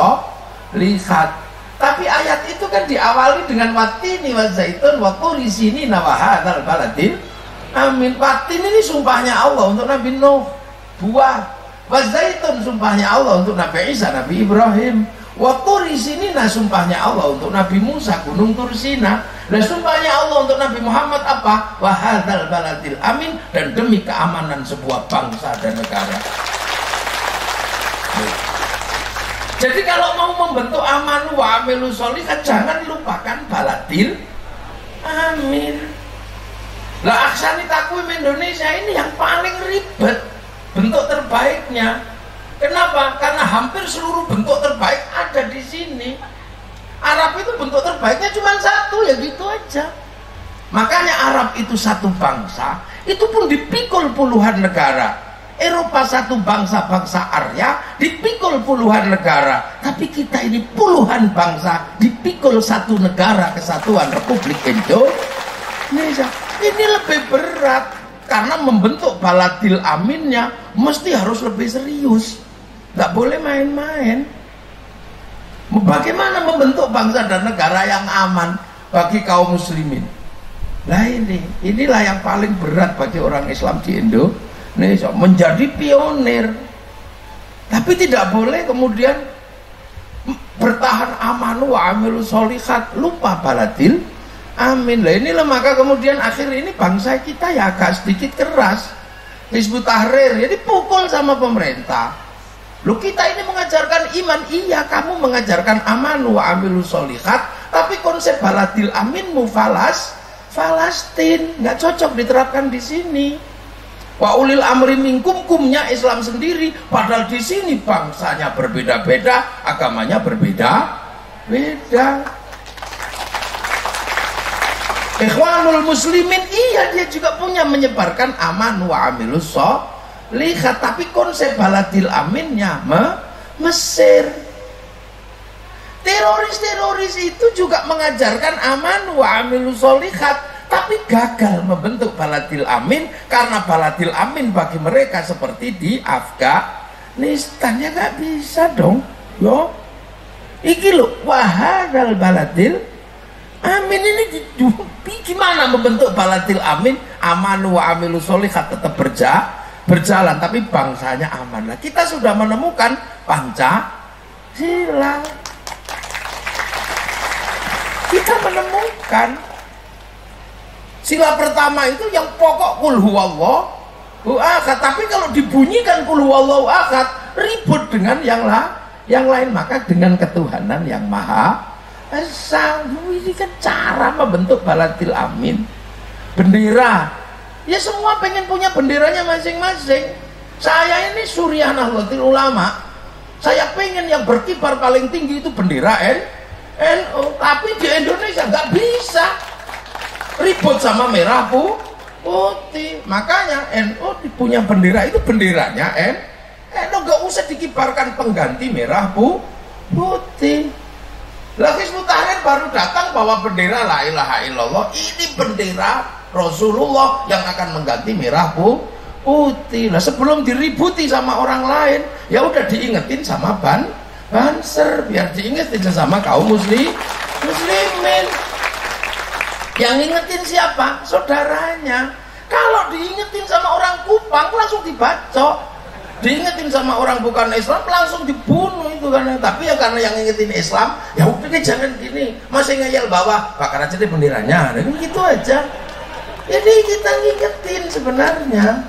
lihat. Tapi ayat itu kan diawali dengan watini wa zaitun wa turi sinina wa hadzal baladil amin. Watin ini sumpahnya Allah untuk Nabi Nuh, buah. Wa zaitun sumpahnya Allah untuk Nabi Isa, Nabi Ibrahim. Wa turi sinina sumpahnya Allah untuk Nabi Musa, gunung Tursina. Dan sumpahnya Allah untuk Nabi Muhammad apa? Wa hadzal baladil amin, dan demi keamanan sebuah bangsa dan negara. Jadi kalau mau membentuk amanu wa amilus sholihat, jangan lupakan baladil amin. Lah aksani takwim Indonesia ini yang paling ribet bentuk terbaiknya. Kenapa? Karena hampir seluruh bentuk terbaik ada di sini. Arab itu bentuk terbaiknya cuma satu, ya gitu aja. Makanya Arab itu satu bangsa, itu pun dipikul puluhan negara. Eropa satu bangsa Arya, dipikul puluhan negara. Tapi kita ini puluhan bangsa, dipikul satu negara, Kesatuan Republik Indonesia. Ini lebih berat, karena membentuk baladil aminnya mesti harus lebih serius. Nggak boleh main-main. Bagaimana membentuk bangsa dan negara yang aman bagi kaum muslimin? Nah inilah yang paling berat bagi orang Islam di Indonesia, menjadi pionir. Tapi tidak boleh kemudian bertahan amanu wa amilus sholihat, lupa baladil amin. Lah inilah maka kemudian akhir ini bangsa kita ya agak sedikit keras. Hizbut Tahrir jadi pukul sama pemerintah. Lu kita ini mengajarkan iman, iya kamu mengajarkan amanu wa amilus sholihat, tapi konsep baladil aminmu Falastin nggak cocok diterapkan di sini. Wa ulil amri minkum, kumnya Islam sendiri, padahal di sini bangsanya berbeda-beda, agamanya berbeda-beda. Ikhwanul muslimin, iya dia juga punya menyebarkan aman wa amilus sholihat, tapi konsep baladil aminnya Mesir. Teroris-teroris itu juga mengajarkan aman wa amilus sholihat, tapi gagal membentuk baladil amin karena baladil amin bagi mereka seperti di Afghanistan. Ya nggak bisa dong yo. Iki lo wahadal baladil amin ini gimana membentuk baladil amin amanu wa amilu sholihat tetap berjalan tapi bangsanya aman. Nah, kita sudah menemukan Pancasila, kita menemukan sila pertama itu yang pokok kul huwallahu ahad, tapi kalau dibunyikan kul huwallahu ahad ribut dengan yang lain, maka dengan ketuhanan yang maha esa. Ini kan cara membentuk baladil amin. Bendera ya semua pengen punya benderanya masing-masing. Saya ini Suriah Nahdlatul Ulama, saya pengen yang berkibar paling tinggi itu bendera NU, tapi di Indonesia nggak bisa, ribut sama merah putih. Makanya NU punya bendera itu benderanya NU, nggak usah dikibarkan pengganti merah putih. Hizbut Tahrir baru datang bawa bendera la ilaha illallah, ini bendera Rasulullah yang akan mengganti merah putih. Nah, sebelum diributi sama orang lain, ya udah diingetin sama Banser, biar diingetin sama kaum muslimin. Yang ingetin siapa? Saudaranya. Kalau diingetin sama orang Kupang langsung dibacok, diingetin sama orang bukan Islam langsung dibunuh itu kan. Tapi ya karena yang ingetin Islam, ya udah deh jangan gini, masih ngeyel bawah bakar aja deh benderanya, nah, gitu aja. Jadi kita ngingetin sebenarnya.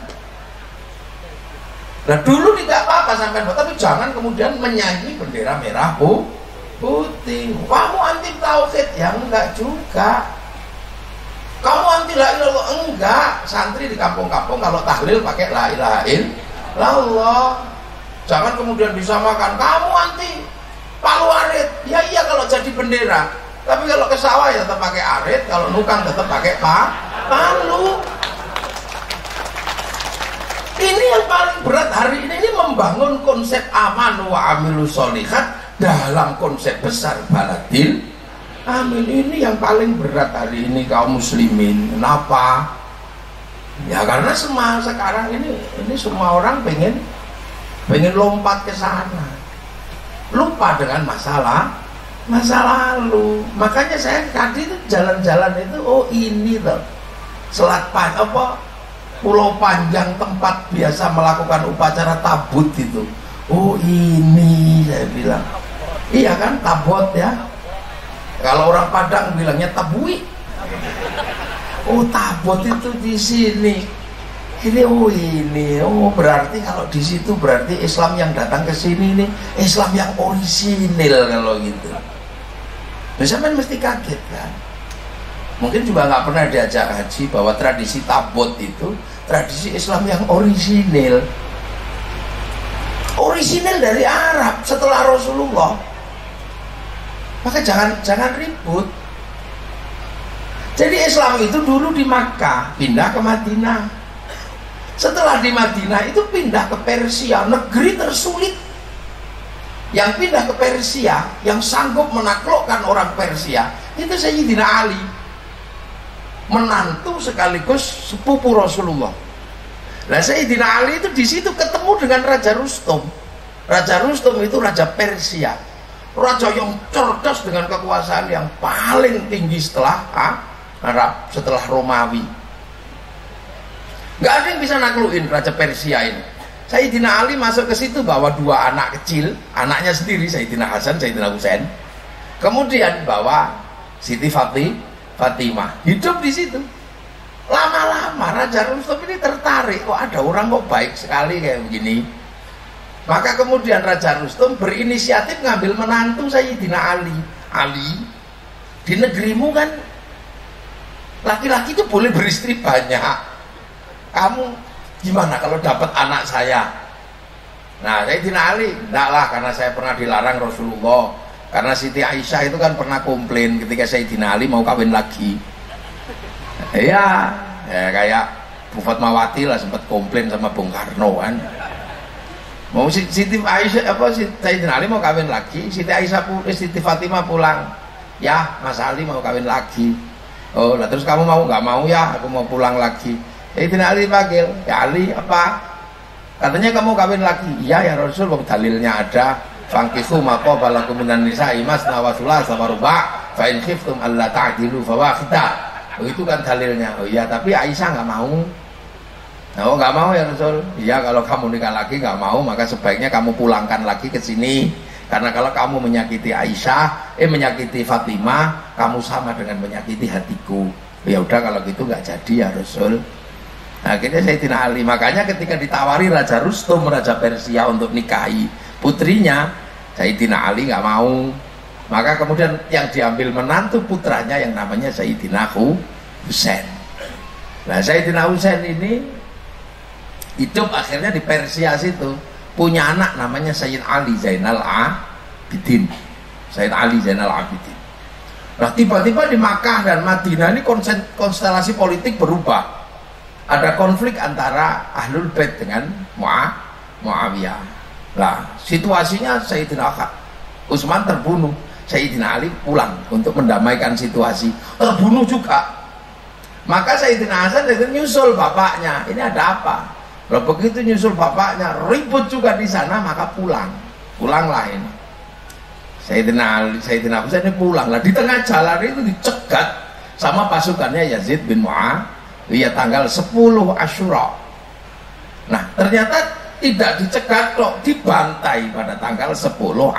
Nah dulu tidak apa-apa sampai, tapi jangan kemudian menyanyi bendera merah putih. Kamu anti tauhid ya enggak juga. Kamu anti la ilaha illallah enggak. Santri di kampung-kampung kalau tahlil pakai la ilaha illallah. Jangan kemudian disamakan kamu anti palu arit. Ya iya kalau jadi bendera. Tapi kalau ke sawah ya tetap pakai arit, kalau nukang tetap pakai palu. Ini yang paling berat hari ini membangun konsep aman wa amilu sholihat dalam konsep besar baladil amin. Ini yang paling berat hari ini kaum muslimin. Kenapa? Ya karena sekarang ini semua orang pengen lompat ke sana, lupa dengan masa lalu. Makanya saya tadi itu jalan-jalan itu, oh ini loh Selat Pulau Panjang tempat biasa melakukan upacara tabut itu. Oh ini, saya bilang iya kan, tabot ya. Kalau orang Padang bilangnya tabui. Oh tabot itu di sini. Ini oh ini, oh berarti kalau di situ berarti Islam yang datang ke sini ini Islam yang orisinil kalau gitu. Misalnya mesti kaget kan. Mungkin juga nggak pernah diajak haji bahwa tradisi tabot itu tradisi Islam yang orisinil dari Arab setelah Rasulullah. Maka jangan ribut. Jadi Islam itu dulu di Makkah, pindah ke Madinah. Setelah di Madinah itu pindah ke Persia, negeri tersulit. Yang pindah ke Persia, yang sanggup menaklukkan orang Persia itu Sayyidina Ali, menantu sekaligus sepupu Rasulullah. Nah Sayyidina Ali itu di situ ketemu dengan Raja Rustum. Raja Rustum itu raja Persia, raja yang cerdas dengan kekuasaan yang paling tinggi setelah Arab, setelah Romawi. Nggak ada yang bisa naklukin raja Persia ini. Sayyidina Ali masuk ke situ bawa dua anak kecil, anaknya sendiri Sayyidina Hasan, Sayyidina Husain. Kemudian bawa Siti Fatimah, hidup di situ. Lama-lama Raja Rustum ini tertarik, kok ada orang kok baik sekali kayak begini. Maka kemudian Raja Rustum berinisiatif ngambil menantu Sayyidina Ali. Ali, di negerimu kan laki-laki itu boleh beristri banyak. Kamu gimana kalau dapat anak saya? Nah Sayyidina Ali, enggak lah, karena saya pernah dilarang Rasulullah. Karena Siti Aisyah itu kan pernah komplain ketika Sayyidina Ali mau kawin lagi. Ya kayak Bu Fatmawati lah sempat komplain sama Bung Karno kan. Mau Siti Aisyah apa Sayyidina Ali mau kawin lagi, Siti Aisyah Siti Fatimah pulang. Ya, Mas Ali mau kawin lagi. Oh, lah terus kamu mau nggak mau ya? Aku mau pulang lagi. Sayyidina Ali panggil, ya Ali apa? Katanya kamu kawin lagi. Iya ya Rasul, dalilnya ada. Fankihu maqaba lakum minan nisa'i masna wa thulatha wa ruba' fa in khiftum alla ta'dilu fawahidah. Oh, itu kan dalilnya. Oh iya, tapi Aisyah nggak mau. Oh nggak mau ya Rasul. Iya, kalau kamu nikah lagi nggak mau, maka sebaiknya kamu pulangkan lagi ke sini. Karena kalau kamu menyakiti Aisyah, menyakiti Fatimah, kamu sama dengan menyakiti hatiku. Ya udah kalau gitu nggak jadi ya Rasul. Nah, akhirnya Sayyidina Ali, makanya ketika ditawari Raja Rustum, Raja Persia untuk nikahi putrinya, Sayyidina Ali nggak mau. Maka kemudian yang diambil menantu putranya yang namanya Sayyidina Husain. Nah, Sayyidina Husain ini hidup akhirnya di Persia situ, punya anak namanya Sayyid Ali Zainal Abidin. Sayyid Ali Zainal Abidin. Nah, tiba-tiba di Makkah dan Madinah ini konstelasi politik berubah. Ada konflik antara Ahlul Bait dengan Muawiyah. Nah, situasinya Sayyidina Utsman terbunuh, Sayyidina Ali pulang untuk mendamaikan situasi, terbunuh juga. Maka Sayyidina Hasan nyusul bapaknya, ini ada apa? Kalau begitu nyusul bapaknya, ribut juga di sana, maka pulanglah ini. Sayyidina Husain ini pulang lah. Di tengah jalan itu dicegat sama pasukannya Yazid bin Muawiyah tanggal 10 Asyura. Nah, ternyata tidak dicegat kok, dibantai pada tanggal 10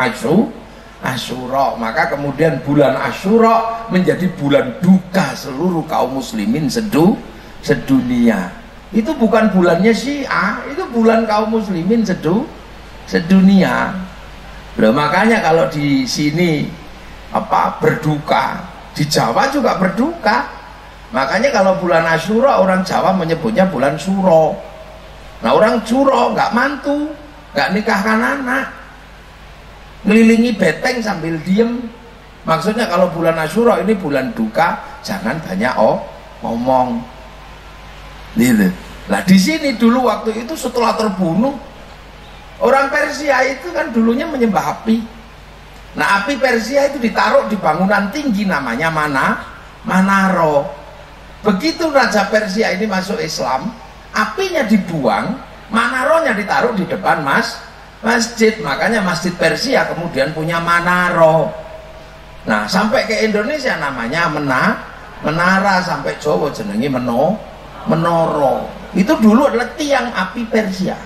Asyura. Maka kemudian bulan Asyura menjadi bulan duka seluruh kaum muslimin sedunia. Itu bukan bulannya Syiah, itu bulan kaum muslimin sedunia. Loh, makanya kalau di sini berduka, di Jawa juga berduka. Makanya kalau bulan Asyura orang Jawa menyebutnya bulan Suro. Nah, orang Suro nggak mantu, nggak nikahkan anak, ngelilingi beteng sambil diem. Maksudnya kalau bulan Asyura ini bulan duka, jangan banyak ngomong. Gitu. Nah, di sini dulu waktu itu setelah terbunuh, orang Persia itu kan dulunya menyembah api. Nah, api Persia itu ditaruh di bangunan tinggi namanya Manaro. Begitu Raja Persia ini masuk Islam, apinya dibuang, Manaronya ditaruh di depan masjid. Makanya Masjid Persia kemudian punya Manaro. Nah, sampai ke Indonesia namanya menara, sampai Jawa jenengi Menoro. Itu dulu adalah tiang api Persia.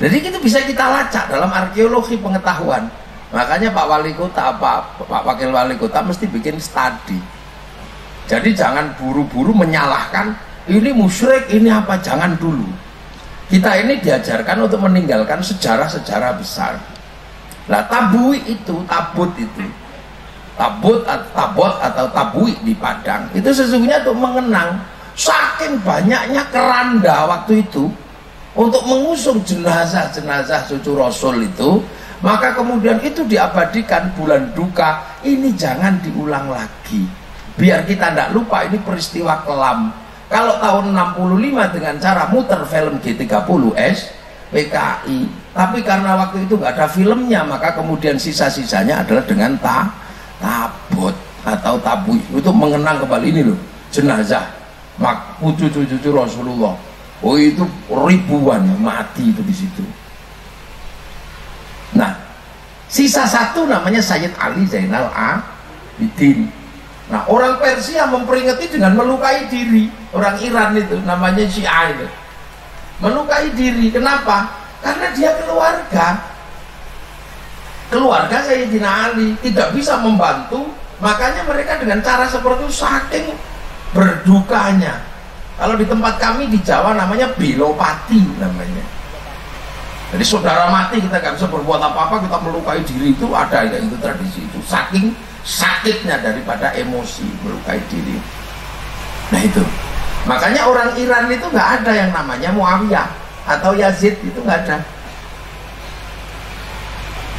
Jadi itu bisa kita lacak dalam arkeologi pengetahuan. Makanya Pak Wali Kota, Pak Wakil Wali Kota mesti bikin studi. Jadi jangan buru-buru menyalahkan ini musyrik, ini apa, jangan dulu. Kita ini diajarkan untuk meninggalkan sejarah-sejarah besar. Nah, tabut itu, tabut atau tabui di Padang itu sesungguhnya untuk mengenang saking banyaknya keranda waktu itu untuk mengusung jenazah-jenazah cucu Rasul itu, maka kemudian itu diabadikan bulan duka ini, jangan diulang lagi biar kita tidak lupa ini peristiwa kelam. Kalau tahun 65 dengan cara muter film G30S PKI, tapi karena waktu itu nggak ada filmnya, maka kemudian sisa-sisanya adalah dengan tabut atau tabui untuk mengenang kembali ini loh, jenazah cucu Rasulullah. Oh, itu ribuan mati itu di situ. Nah, sisa satu namanya Sayyid Ali Zainal Abidin. Nah, orang Persia memperingati dengan melukai diri. Orang Iran itu namanya Syiah itu melukai diri. Kenapa? Karena dia keluarga Sayyidina Ali tidak bisa membantu, makanya mereka dengan cara seperti itu saking berdukanya. Kalau di tempat kami di Jawa namanya belopati namanya. Jadi saudara mati kita nggak bisa berbuat apa-apa, kita melukai diri, itu ada ya, itu tradisi itu. Saking sakitnya daripada emosi melukai diri. Nah itu. Makanya orang Iran itu nggak ada yang namanya Muawiyah atau Yazid, itu nggak ada.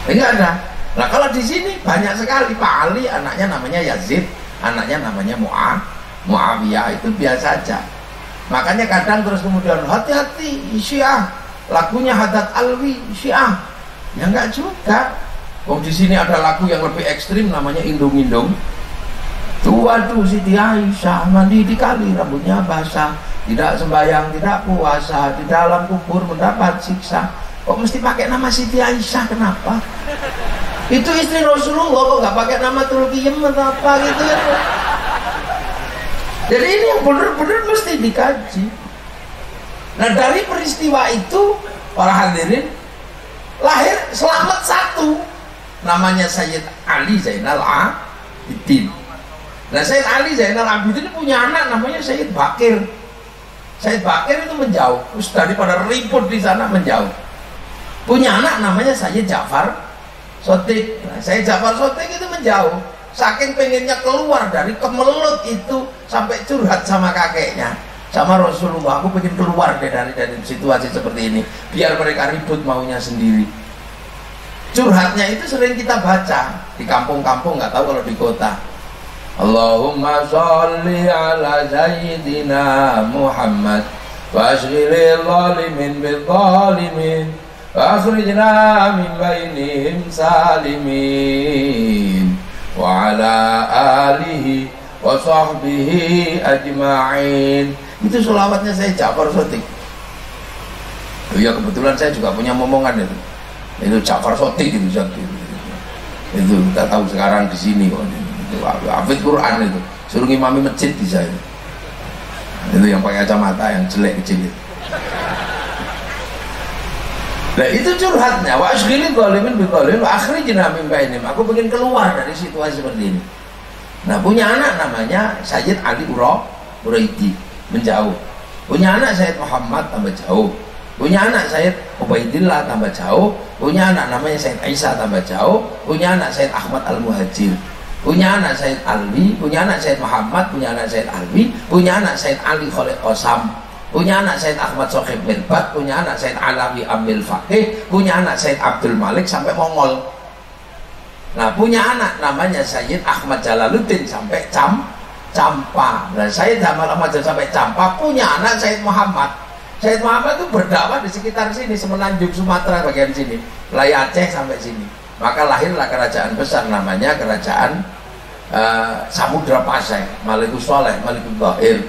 Enggak ada. Nah, kalau di sini banyak sekali. Pak Ali anaknya namanya Yazid anaknya namanya Muawiyah, itu biasa aja. Makanya kadang terus kemudian hati-hati Syiah, lagunya Haddad Alwi Syiah. Ya enggak juga. Di sini ada lagu yang lebih ekstrim namanya Indung-Indung. Waduh, Siti Aisyah mandi di kali, rambutnya basah, tidak sembahyang, tidak puasa, di dalam kubur mendapat siksa. Kok mesti pakai nama Siti Aisyah, kenapa? Itu istri Rasulullah, kok nggak pakai nama Tulkiyem atau apa gitu ya? Jadi ini yang benar-benar mesti dikaji. Nah, dari peristiwa itu para hadirin lahir selamat satu, namanya Sayyid Ali Zainal Abidin. Nah, Sayyid Ali Zainal Abidin punya anak namanya Sayyid Bakir. Sayyid Bakir itu menjauh, terus daripada ribut di sana menjauh. Punya anak namanya Sayyid Ja'far Shottik. Nah, Sayyid Ja'far Shottik itu menjauh, saking pengennya keluar dari kemelut itu sampai curhat sama kakeknya, sama Rasulullah, aku pengen keluar dari situasi seperti ini, biar mereka ribut maunya sendiri. Curhatnya itu sering kita baca di kampung-kampung, nggak tahu kalau di kota. Allahumma sholli ala Sayyidina Muhammad wa ashghilil zalimin bil zalimin wa akhrijna min bainihim salimin wa ala alihi wa sahbihi ajma'in. Itu sholawatnya saya Ja'far Shottik. Oh ya, kebetulan saya juga punya momongan itu Ja'far Shottik itu kita tahu sekarang di sini kok. Itu hafid Quran itu, suruh ngimami masjid bisa itu yang pakai kacamata yang jelek kecil itu. Nah, itu curhatnya, wa ashghilil zalimin bi zalimin wa akhrijna min bainihim. Aku pengen keluar dari situasi seperti ini. Nah, punya anak namanya Sayyid Ali Uraidi, menjauh. Punya anak Sayyid Muhammad, tambah jauh. Punya anak Sayyid Ubaidillah, tambah jauh. Punya anak namanya Sayyid Aisyah, tambah jauh. Punya anak Sayyid Ahmad Al-Muhajir. Punya anak Sayyid Alwi, punya anak Sayyid Muhammad, punya anak Sayyid Alwi, punya anak Sayyid Ali Khalid Qasam, punya anak Sayyid Ahmad Sohib Mirbat, punya anak Sayyid Alawi Amil Faqih, punya anak Sayyid Abdul Malik sampai Mongol. Nah, punya anak namanya Sayyid Ahmad Jalaluddin sampai Campa. Nah, Sayyid Ahmad sampai Campa punya anak Sayyid Muhammad. Sayyid Muhammad itu berdakwah di sekitar sini, Semenanjung Sumatera bagian sini, mulai Aceh sampai sini. Maka lahirlah kerajaan besar namanya kerajaan Samudra Pasai, Malikus Soleh, Malikus Dhahir.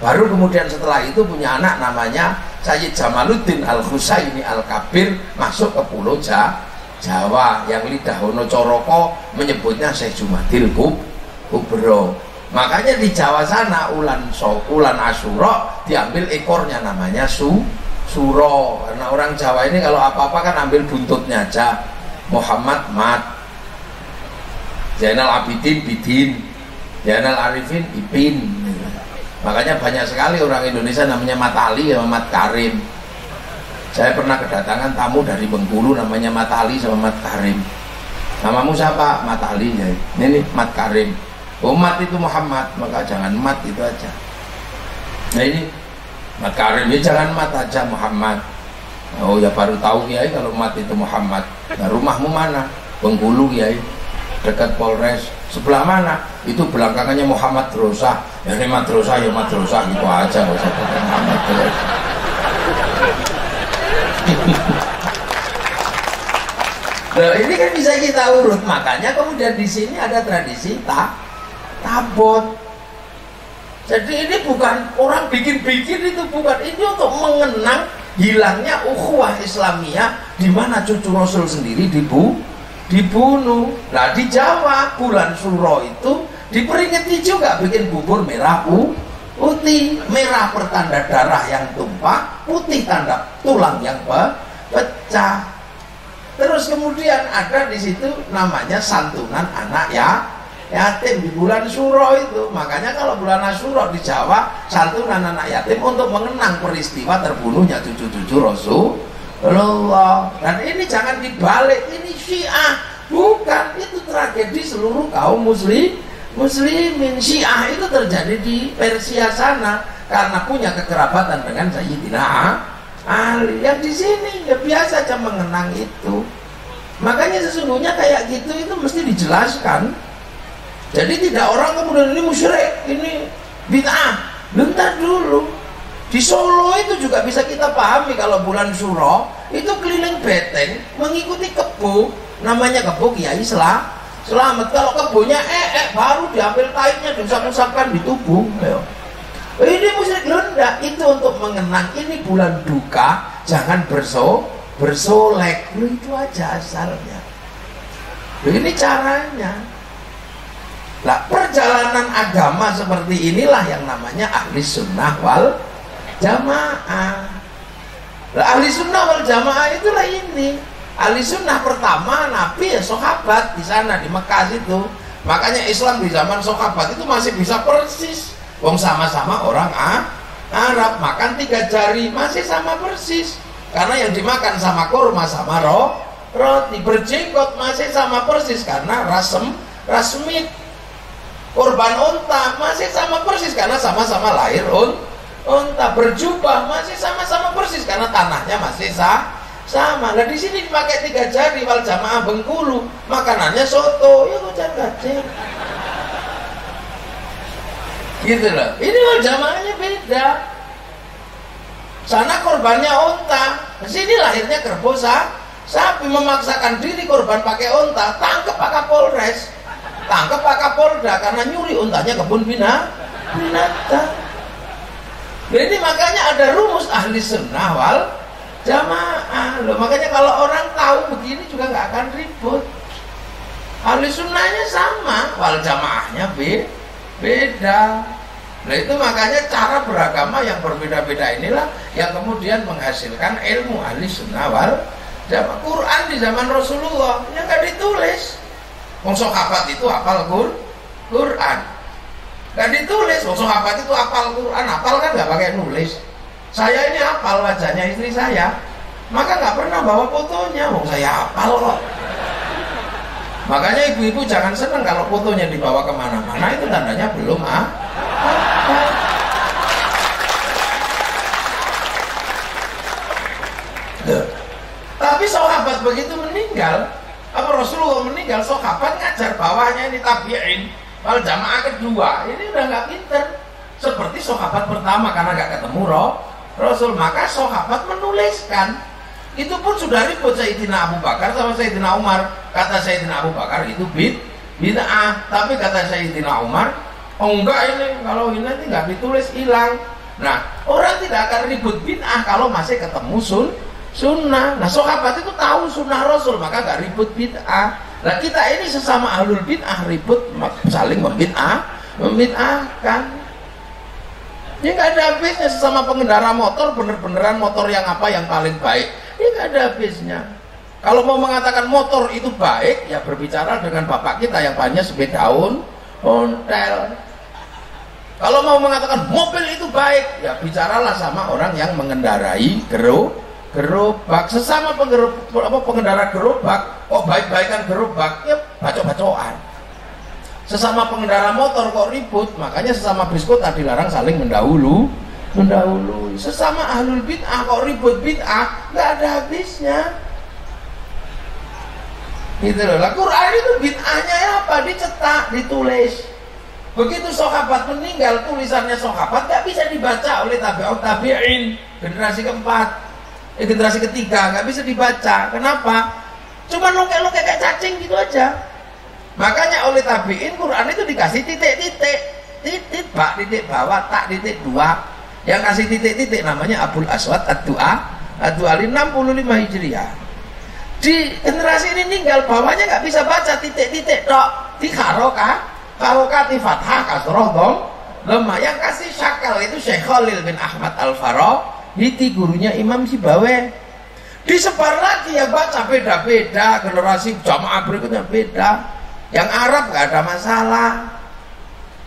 Baru kemudian setelah itu punya anak namanya Sayyid Jamaluddin Al-Husaini Al-Kabir, masuk ke pulau Jawa yang lidah Wono Coroko menyebutnya Syekh Jumadil Kubro. Makanya di Jawa sana ulan Asyura diambil ekornya namanya Suro, karena orang Jawa ini kalau apa-apa kan ambil buntutnya aja. Muhammad Mat, Zainal Abidin Bidin, Zainal Arifin Ipin. Makanya banyak sekali orang Indonesia namanya Mat Ali sama Mat Karim. Saya pernah kedatangan tamu dari Bengkulu namanya Mat Ali sama Mat Karim. Namamu siapa? Mat Ali ya. Ini Mat Karim. Oh, Mat itu Muhammad, maka jangan Mat itu aja. Nah, ini Mat Karim, ya jangan Mat aja, Muhammad. Oh ya, baru tahu Kiai kalau Mat itu Muhammad. Nah, rumahmu mana? Bengkulu Kiai, dekat Polres. Sebelah mana? Itu belakangannya Muhammad Drosah. Ya ini Madrasah ya Madrasah gitu aja, nggak usah pakai Muhammad Drosah. Nah, ini kan bisa kita urut. Makanya kemudian di sini ada tradisi tabot. Jadi ini bukan orang bikin-bikin, itu bukan. Ini untuk mengenang hilangnya ukhuwah Islamiyah, di mana cucu Rasul sendiri dibunuh. Nah, di Jawa bulan Suro itu diperingati juga bikin bubur merah putih. Merah pertanda darah yang tumpah, putih tanda tulang yang pecah. Terus kemudian ada di situ namanya santunan anak yatim di bulan Suro itu. Makanya kalau bulan Asyura di Jawa santunan anak yatim untuk mengenang peristiwa terbunuhnya cucu-cucu Rasulullah. Dan ini jangan dibalik, ini Syiah, bukan, itu tragedi seluruh kaum muslimin. Syiah itu terjadi di Persia sana karena punya kekerabatan dengan Sayyidina Ali. Yang di sini ya biasa aja mengenang itu. Makanya sesungguhnya kayak gitu itu mesti dijelaskan. Jadi tidak orang kemudian ini musyrik, ini bid'ah. Bentar dulu. Di Solo itu juga bisa kita pahami kalau bulan Syuro itu keliling beteng mengikuti kebo, namanya kebo Kiai Selamat. Kalau kebonya baru diambil kainnya diusap-usapkan di tubuh. Ini musyrik lendak, itu untuk mengenang ini bulan duka, jangan bersolek. Itu aja asalnya. Ini caranya. Lah, perjalanan agama seperti inilah yang namanya ahli sunnah wal jamaah. Lah, ahli sunnah wal jamaah itulah ini. Ahli sunnah pertama Nabi ya sahabat di sana di Mekah itu. Makanya Islam di zaman sahabat itu masih bisa persis. Wong sama-sama orang Arab, makan 3 jari masih sama persis. Karena yang dimakan sama kurma sama roti, berjenggot masih sama persis karena rasmit. Korban unta masih sama persis karena sama-sama lahir unta. Berjubah masih sama-sama persis karena tanahnya masih sama. Nah di sini dipakai 3 jari wal jamaah Bengkulu, makanannya soto, ya kucing kacang. Gitu loh. Ini wal jamaahnya beda. Sana korbannya unta, di sini lahirnya kerbau sapi, memaksakan diri korban pakai unta, tangkep Pak Kapolres, tangkep Pak Kapolda karena nyuri untanya kebun binatang. Jadi makanya ada rumus ahli sunnah wal jamaah loh. Makanya kalau orang tahu begini juga nggak akan ribut. Ahli sunnahnya sama, wal jamaahnya beda. Nah itu makanya cara beragama yang berbeda-beda inilah yang kemudian menghasilkan ilmu ahli sunnah wal jamaah. Quran di zaman Rasulullah yang nggak ditulis. Wong sahabat itu hafal Quran, nggak ditulis. Wong sahabat itu hafal Quran, hafal kan nggak pakai nulis. Saya ini hafal wajahnya istri saya, maka nggak pernah bawa fotonya. Wong saya hafal kok. Makanya ibu-ibu jangan senang kalau fotonya dibawa kemana-mana, itu tandanya belum Tapi sahabat begitu meninggal, apa Rasulullah meninggal, sahabat ngajar bawahnya ini tabi'in wal jamaah kedua, ini udah nggak pinter seperti sahabat pertama karena nggak ketemu Rasul. Maka sahabat menuliskan. Itu pun sudah ribut Sayyidina Abu Bakar sama Sayyidina Umar. Kata Sayyidina Abu Bakar itu bid'ah, tapi kata Sayyidina Umar, oh enggak, ini kalau ini nanti nggak ditulis hilang. Nah, orang tidak akan ribut bid'ah kalau masih ketemu sunnah. Nah, sahabat itu tahu sunnah Rasul, maka nggak ribut bid'ah. Nah, kita ini sesama ahlul bid'ah ribut, saling membid'ahkan. Ini nggak ada habisnya. Sesama pengendara motor, bener-beneran motor yang apa yang paling baik, ini nggak ada habisnya. Kalau mau mengatakan motor itu baik, ya berbicara dengan bapak kita yang banyak sepeda ontel. Kalau mau mengatakan mobil itu baik, ya bicaralah sama orang yang mengendarai gerobak. Sesama pengendara gerobak, oh baik-baikan gerobak, ya bacok-bacokan. Sesama pengendara motor kok ribut, makanya sesama biskota dilarang saling mendahului. Sesama ahlul bid'ah kok ribut bid'ah, nggak ada habisnya. Gitu loh. Lah Quran itu bid'ahnya apa? Dicetak, ditulis. Begitu sahabat meninggal, tulisannya sahabat nggak bisa dibaca oleh tabi'in generasi keempat, generasi ketiga nggak bisa dibaca. Kenapa? Cuma longkek-longkek kayak cacing gitu aja. Makanya oleh tabi'in Quran itu dikasih titik-titik, bak titik bawah, tak titik dua. Yang kasih titik-titik namanya Abul Aswad Ad-Du'ali 65 Hijriah. Di generasi ini meninggal, bawahnya nggak bisa baca titik-titik tok. Di harokati fathah kasroh lemah. Yang kasih syakal itu Syekh Khalil bin Ahmad Al-Farahidi, gurunya Imam Sibawe. Disebar lagi yang baca beda-beda, generasi jamaah berikutnya beda. Yang Arab nggak ada masalah.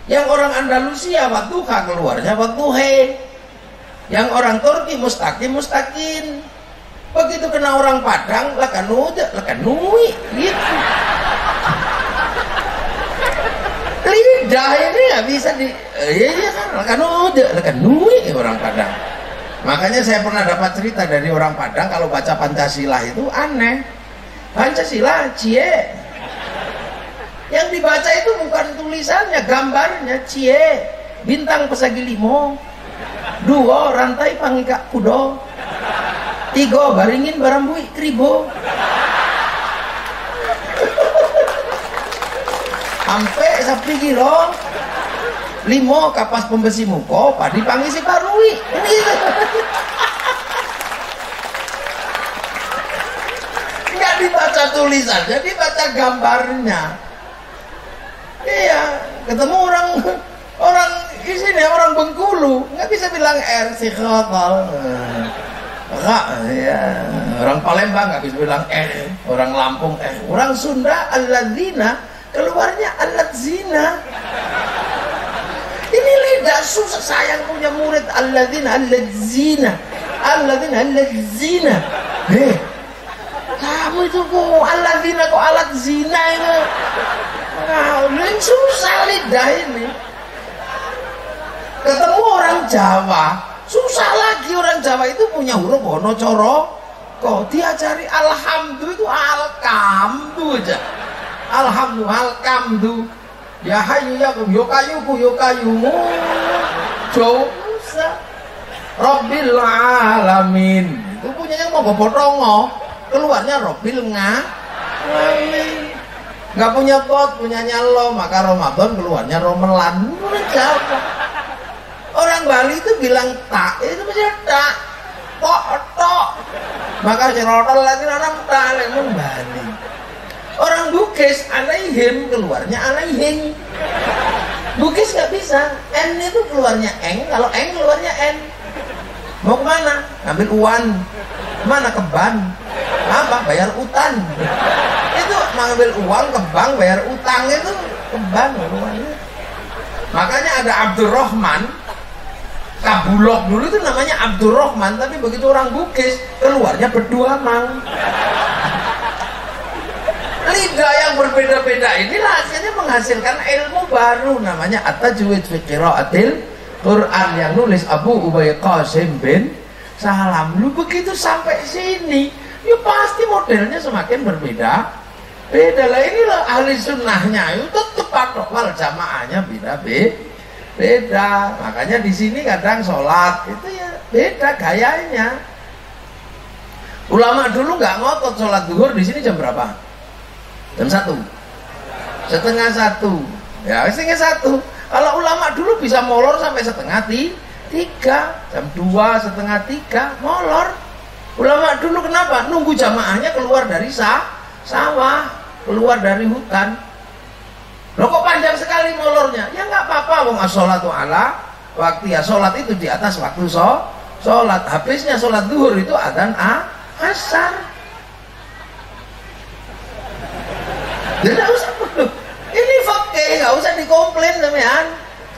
Yang orang Andalusia waktuha keluarnya waktuhe. Yang orang Turki mustakin. Begitu kena orang Padang lekanui gitu. Lidah ini nggak bisa iya kan lekanui orang Padang. Makanya saya pernah dapat cerita dari orang Padang kalau baca Pancasila itu aneh. Pancasila cie. Yang dibaca itu bukan tulisannya, gambarnya. Cie, bintang pesagi 5, 2 rantai pangika kudo, 3 baringin barambui kribo, sampai sapi gilo, 5 kapas pembesi muko padi pangisi parui. Gitu. Nggak dibaca tulisannya, dibaca gambarnya. Iya, ketemu orang di sini, orang Bengkulu, nggak bisa bilang si khotal. Ya. Orang Palembang nggak bisa bilang orang Lampung orang Sunda alladzina, keluarnya alladzina. Ini lidah susah, sayang punya murid alladzina alladzina alladzina. Kamu itu kok alladzina kok alat zina itu. Nah, susah lidah ini. Ketemu orang Jawa, susah lagi. Orang Jawa itu punya huruf hono coro. Kok dia cari alhamdulillah itu alkamdu aja. Alhamdulillah alkamdu. Ya hayu ya kum yo kayuku yo kayumu. Susah. Rabbil alamin. Itu punyanya mau bobotongo. Keluarnya Rabbil alamin. Nggak punya pot, punyanya lo, maka Ramadan keluarnya Romelan. Jawa. Orang Bali itu bilang tak, itu mesti tak, tok. Maka cerotol lagi orang tak, lemon Bali. Orang Bugis alaihim, keluarnya alaihing. Bugis nggak bisa, N itu keluarnya eng, kalau eng keluarnya N. Mau kemana? Ngambil uan. Mana ke bank? Apa? Bayar utang. Itu mengambil uang ke bank, bayar utang itu ke bank. Makanya ada Abdurrahman Kabulok dulu itu namanya Abdurrahman, tapi begitu orang Bugis keluarnya berdua mang. Lidah yang berbeda-beda inilah hasilnya menghasilkan ilmu baru namanya at-tajwid fi qiraatil Quran yang nulis Abu Ubay Qasim bin Salam. Lu begitu sampai sini, ya pasti modelnya semakin berbeda. Beda lah, inilah ahli sunnahnya itu tetap patok wal jamaahnya beda. Makanya di sini kadang sholat itu ya beda gayanya. Ulama dulu nggak ngotot sholat zuhur di sini jam berapa? Jam 1, setengah 1. Ya setengah 1. Kalau ulama dulu bisa molor sampai setengah 3, jam 2, setengah 3 molor. Ulama dulu kenapa? Nunggu jamaahnya keluar dari sawah, keluar dari hutan. Loh kok panjang sekali molornya? Ya nggak apa-apa, wong as-sholatu ala waktu, ya sholat itu di atas waktu sholat. Habisnya sholat zuhur itu adzan asar. Jadi nggak usah, ini fakih, nggak usah dikomplain teman.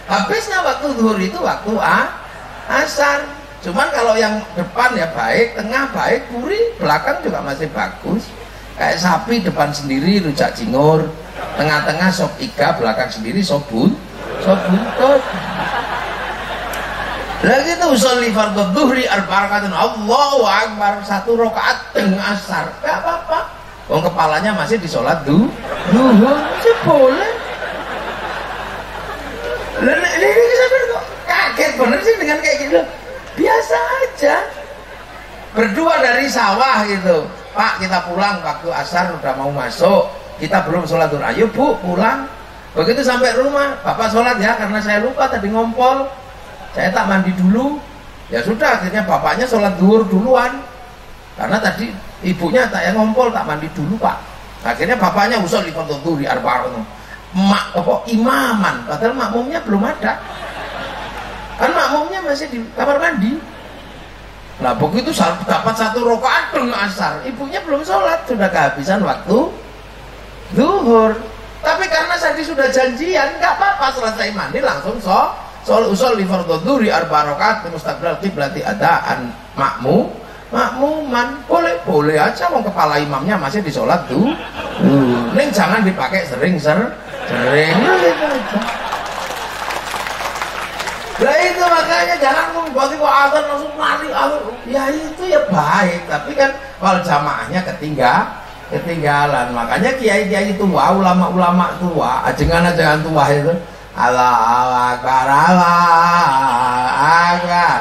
Habisnya waktu zuhur itu waktu asar. Cuman kalau yang depan ya baik, tengah baik, puri, belakang juga masih bagus. Kayak sapi depan sendiri rujak cingur, tengah-tengah sop iga, belakang sendiri sop buntut. Lagi itu usolli fardhu dhuhri arba'atun Allahu akbar, 1 rakaat tengah asar. Enggak apa-apa. Wong kepalanya masih di sholat zuhur, sih boleh. Ini sampai kok kaget bener sih dengan kayak gitu. Biasa aja. Berdua dari sawah gitu. Pak, kita pulang waktu asar udah mau masuk. Kita belum sholat zuhur. Ayo bu, pulang. Begitu sampai rumah, bapak sholat ya, karena saya lupa tadi ngompol. Saya tak mandi dulu. Ya sudah, akhirnya bapaknya sholat zuhur duluan. Karena tadi ibunya tak yang ngompol, tak mandi dulu pak. Akhirnya bapaknya usul di fardhu di arba'un. Imaman, padahal makmumnya belum ada. Kan makmumnya masih di kamar mandi. Nah begitu dapat 1 rakaat asar, ibunya belum sholat, sudah kehabisan waktu zuhur. Tapi karena tadi sudah janjian, nggak apa-apa, selesai mandi langsung usul di fardhu dhuhri arba' rakaat mustaqbil qiblati adaan makmuman. Boleh aja, mau kepala imamnya masih di sholat tuh. Neng jangan dipakai sering. Nah itu makanya jangan membuat kok azan langsung lari. Ya itu ya baik, tapi kan kalau jamaahnya ketinggalan. Makanya kiai-kiai tua, ulama-ulama tua, ajengan-ajengan tua itu Allahu Akbar, Allahu Akbar.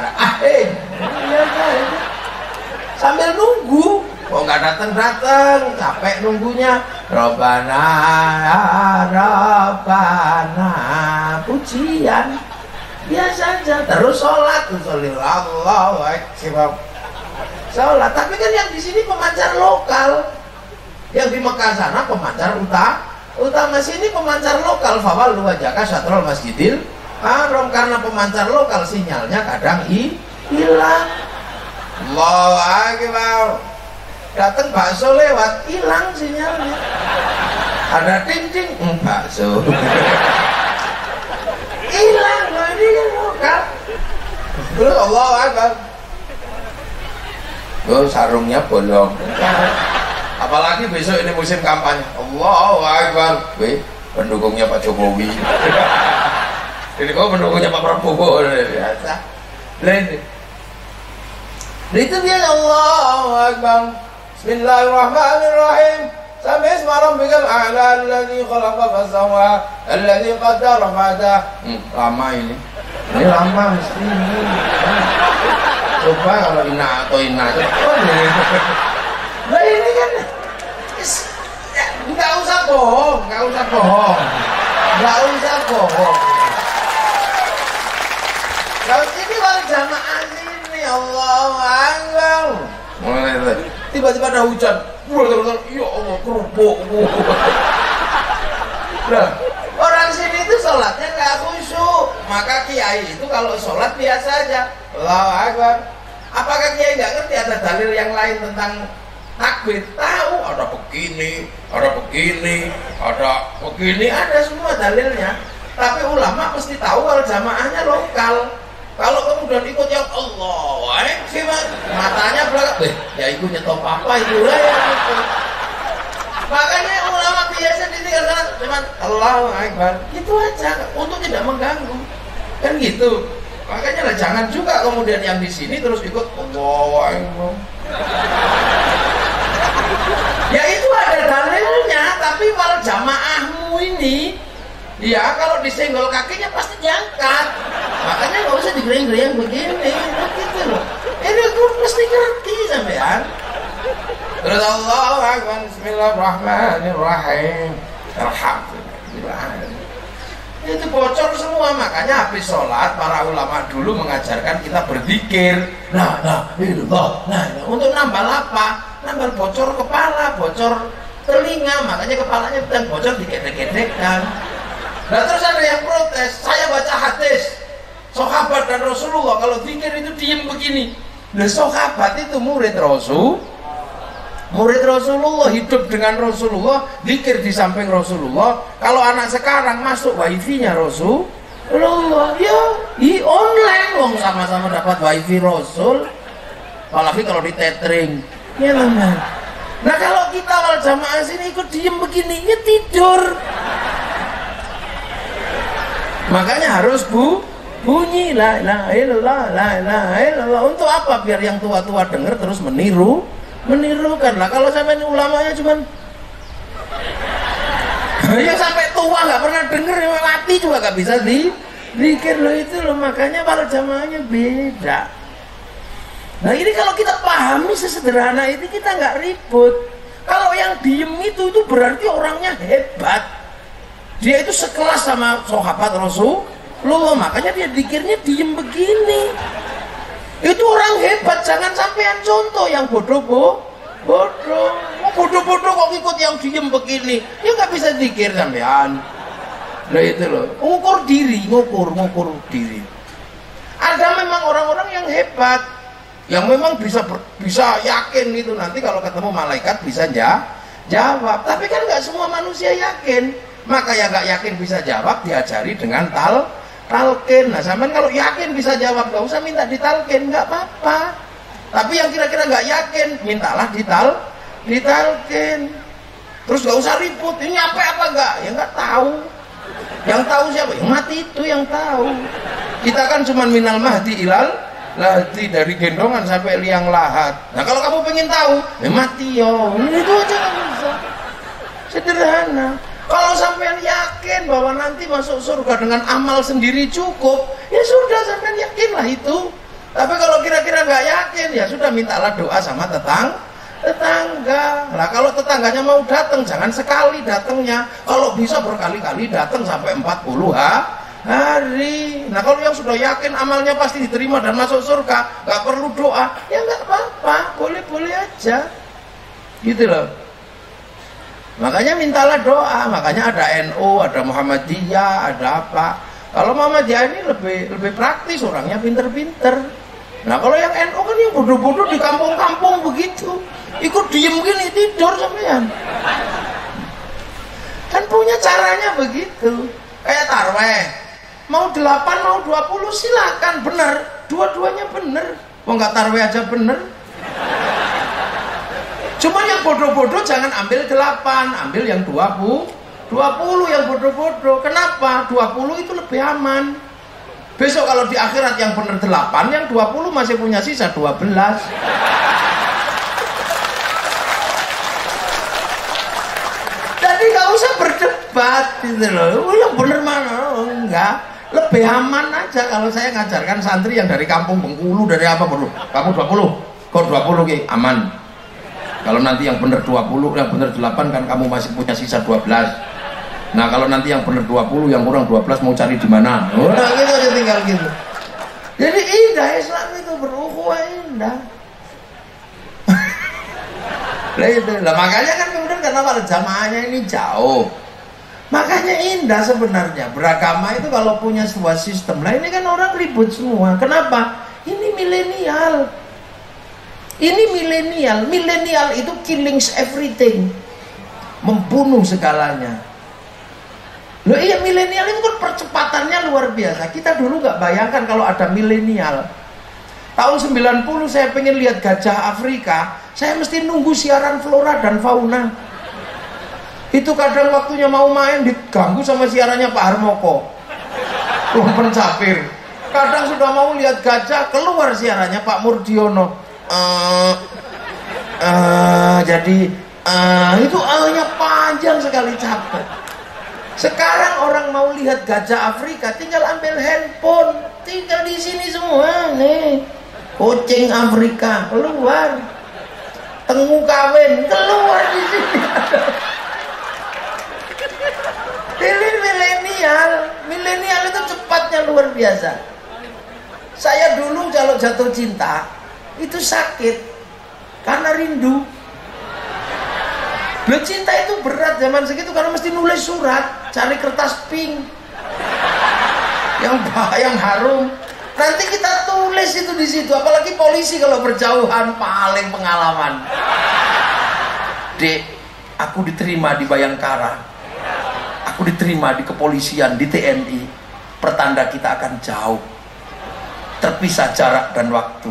Sambil nunggu, kok nggak datang-datang, capek nunggunya. Robbana ya Robbana, pujian biasa aja. Terus sholat, Allahu Akbar, sholat. Tapi kan yang di sini pemancar lokal, yang di Mekah sana pemancar utama sini pemancar lokal. Fawal wajaka syatrul masjidil haram, karena pemancar lokal sinyalnya kadang hilang. Allahu Akbar. Datang bakso lewat, hilang sinyalnya. Ada ting-ting, bakso. Hilang, ini kan lokal. Terus Allahu Akbar. Oh, sarungnya bolong. Apalagi besok ini musim kampanye. Allahu Akbar. Pendukungnya Pak Jokowi. Ini kok pendukungnya Pak Prabowo, biasa. Itu dia Allahu Akbar. Bismillahirrahmanirrahim. Sabih isma rabbikal a'la alladzi khalaqa fasawwa alladzi qaddara fahada. Lama ini. Ini lama mesti ini. Coba kalau inna atau inna aja. Nah ini kan nggak usah bohong. Kalau ini wal jamaah sini Allahu Akbar. Mulai tiba-tiba ada hujan. Ya Allah, kerupuk. Nah, orang sini itu sholatnya nggak khusyuk. Maka kiai itu kalau sholat biasa aja. Allahu Akbar. Apakah kiai nggak ngerti ada dalil yang lain tentang takbir? Tahu, ada begini, ada semua dalilnya. Tapi ulama mesti tahu kalau jamaahnya lokal. Kalau kemudian ikut yang Allah, matanya belakang, ya ikut nyetop apa itu lah ya gitu. Makanya ulama biasa ditinggalkan cuman Allahu Akbar, itu aja untuk tidak mengganggu, kan gitu. Makanya lah jangan juga kemudian yang di sini terus ikut Allahu Akbar. Ya itu ada dalilnya, tapi kalau jamaahmu ini, ya kalau disenggol kakinya pasti diangkat. Makanya nggak usah digereng-gereng begini, begitu loh. Ini aku mesti ngerti sampean. Terus Allahu Akbar, Bismillahirrahmanirrahim. Alhamdulillah. Itu bocor semua. Makanya habis sholat para ulama dulu mengajarkan kita berzikir. Nah, untuk nambal apa? Nambal bocor kepala, bocor telinga. Makanya kepalanya sedang bocor digedek-gedekkan. Nah terus ada yang protes, saya baca hadis sahabat dan Rasulullah kalau zikir itu diem begini. Nah sahabat itu murid Rasulullah, hidup dengan Rasulullah, zikir di samping Rasulullah. Kalau anak sekarang masuk wifi-nya Rasulullah, ya online wong sama-sama dapat wifi Rasul. Apalagi kalau di tethering, ya mana? Nah kalau kita wal jamaah sini ikut diem begini, ya tidur. Makanya harus bunyi la ilaha illallah. Untuk apa? Biar yang tua-tua dengar terus menirukan lah. Kalau sampai ulamanya cuman ya sampai tua nggak pernah dengar, mati juga nggak bisa dikir loh itu loh. Makanya para jamaahnya beda. Nah ini kalau kita pahami sesederhana itu kita nggak ribut. Kalau yang diem itu berarti orangnya hebat. Dia itu sekelas sama sahabat Rasulullah, makanya dia dikirnya diem begini. Itu orang hebat, jangan sampean contoh yang bodoh kok ikut yang diem begini. Ya nggak bisa dikir sampean. Nah itu loh, ngukur diri. Ada memang orang-orang yang hebat, yang memang bisa yakin gitu nanti kalau ketemu malaikat bisa jawab. Tapi kan nggak semua manusia yakin. Maka yang nggak yakin bisa jawab diajari dengan talqin. Nah sampean kalau yakin bisa jawab nggak usah minta ditalqin, nggak apa-apa. Tapi yang kira-kira nggak yakin mintalah ditalqin. Terus nggak usah ribut, ini apa enggak? Ya nggak tahu. Yang tahu siapa? Yang mati itu yang tahu. Kita kan cuma minal mahdi ilal Latih dari gendongan sampai liang lahat. Nah kalau kamu pengen tahu, mati yo. Itu aja nggak bisa. Sederhana. Kalau sampean yakin bahwa nanti masuk surga dengan amal sendiri cukup, ya sudah sampean yakinlah itu. Tapi kalau kira-kira nggak yakin, ya sudah mintalah doa sama tetangga. Nah kalau tetangganya mau datang, jangan sekali datangnya. Kalau bisa berkali-kali datang sampai 40 hari. Nah kalau yang sudah yakin amalnya pasti diterima dan masuk surga, nggak perlu doa, ya nggak apa-apa, boleh-boleh aja, gitu loh. Makanya mintalah doa. Makanya ada NU, ada Muhammadiyah, ada apa. Kalau Muhammadiyah ini lebih praktis, orangnya pinter-pinter. Nah kalau yang NU kan yang bodoh-bodoh di kampung-kampung begitu, ikut diem gini tidur sampean. Kan punya caranya begitu. Kayak tarweh, mau 8 mau 20 silakan, benar, dua-duanya benar. Mau nggak tarweh aja benar. Cuma yang bodoh-bodoh jangan ambil 8, ambil yang 20 yang bodoh-bodoh. Kenapa? 20 itu lebih aman. Besok kalau di akhirat yang benar 8, yang 20 masih punya sisa 12. Jadi nggak usah berdebat gitu loh. Yang benar mana? Enggak. Lebih aman aja kalau saya ngajarkan santri yang dari kampung Bengkulu, dari apa perlu? Kamu 20, kok 20 ki aman. Kalau nanti yang benar 20, yang benar 8 kan kamu masih punya sisa 12. Nah kalau nanti yang benar 20, yang kurang 12 mau cari di mana? Nah gitu aja tinggal gitu. Jadi indah Islam itu, berukhuwah indah. Nah itu, lah makanya kan kemudian karena pada jamaahnya ini jauh. Makanya indah sebenarnya beragama itu kalau punya sebuah sistem. Nah ini kan orang ribut semua. Kenapa? Ini milenial. Ini milenial itu killings everything, membunuh segalanya. Loh iya, milenial itu kan percepatannya luar biasa. Kita dulu nggak bayangkan kalau ada milenial. Tahun 90 saya pengen lihat gajah Afrika, saya mesti nunggu siaran flora dan fauna. Itu kadang waktunya mau main diganggu sama siarannya Pak Harmoko, Pencapir. Kadang sudah mau lihat gajah, keluar siarannya Pak Murdiono. Itu A-nya panjang sekali, capek. Sekarang orang mau lihat gajah Afrika tinggal ambil handphone, tinggal di sini semua nih. Kucing Afrika keluar, tengu kawin keluar di sini. Milenial itu cepatnya luar biasa. Saya dulu kalau jatuh cinta itu sakit karena rindu. Loh, cinta itu berat zaman segitu karena mesti nulis surat, cari kertas pink yang harum. Nanti kita tulis itu di situ. Apalagi polisi kalau berjauhan paling pengalaman. Dek, aku diterima di Bayangkara, aku diterima di kepolisian, di TNI. Pertanda kita akan jauh, terpisah jarak dan waktu.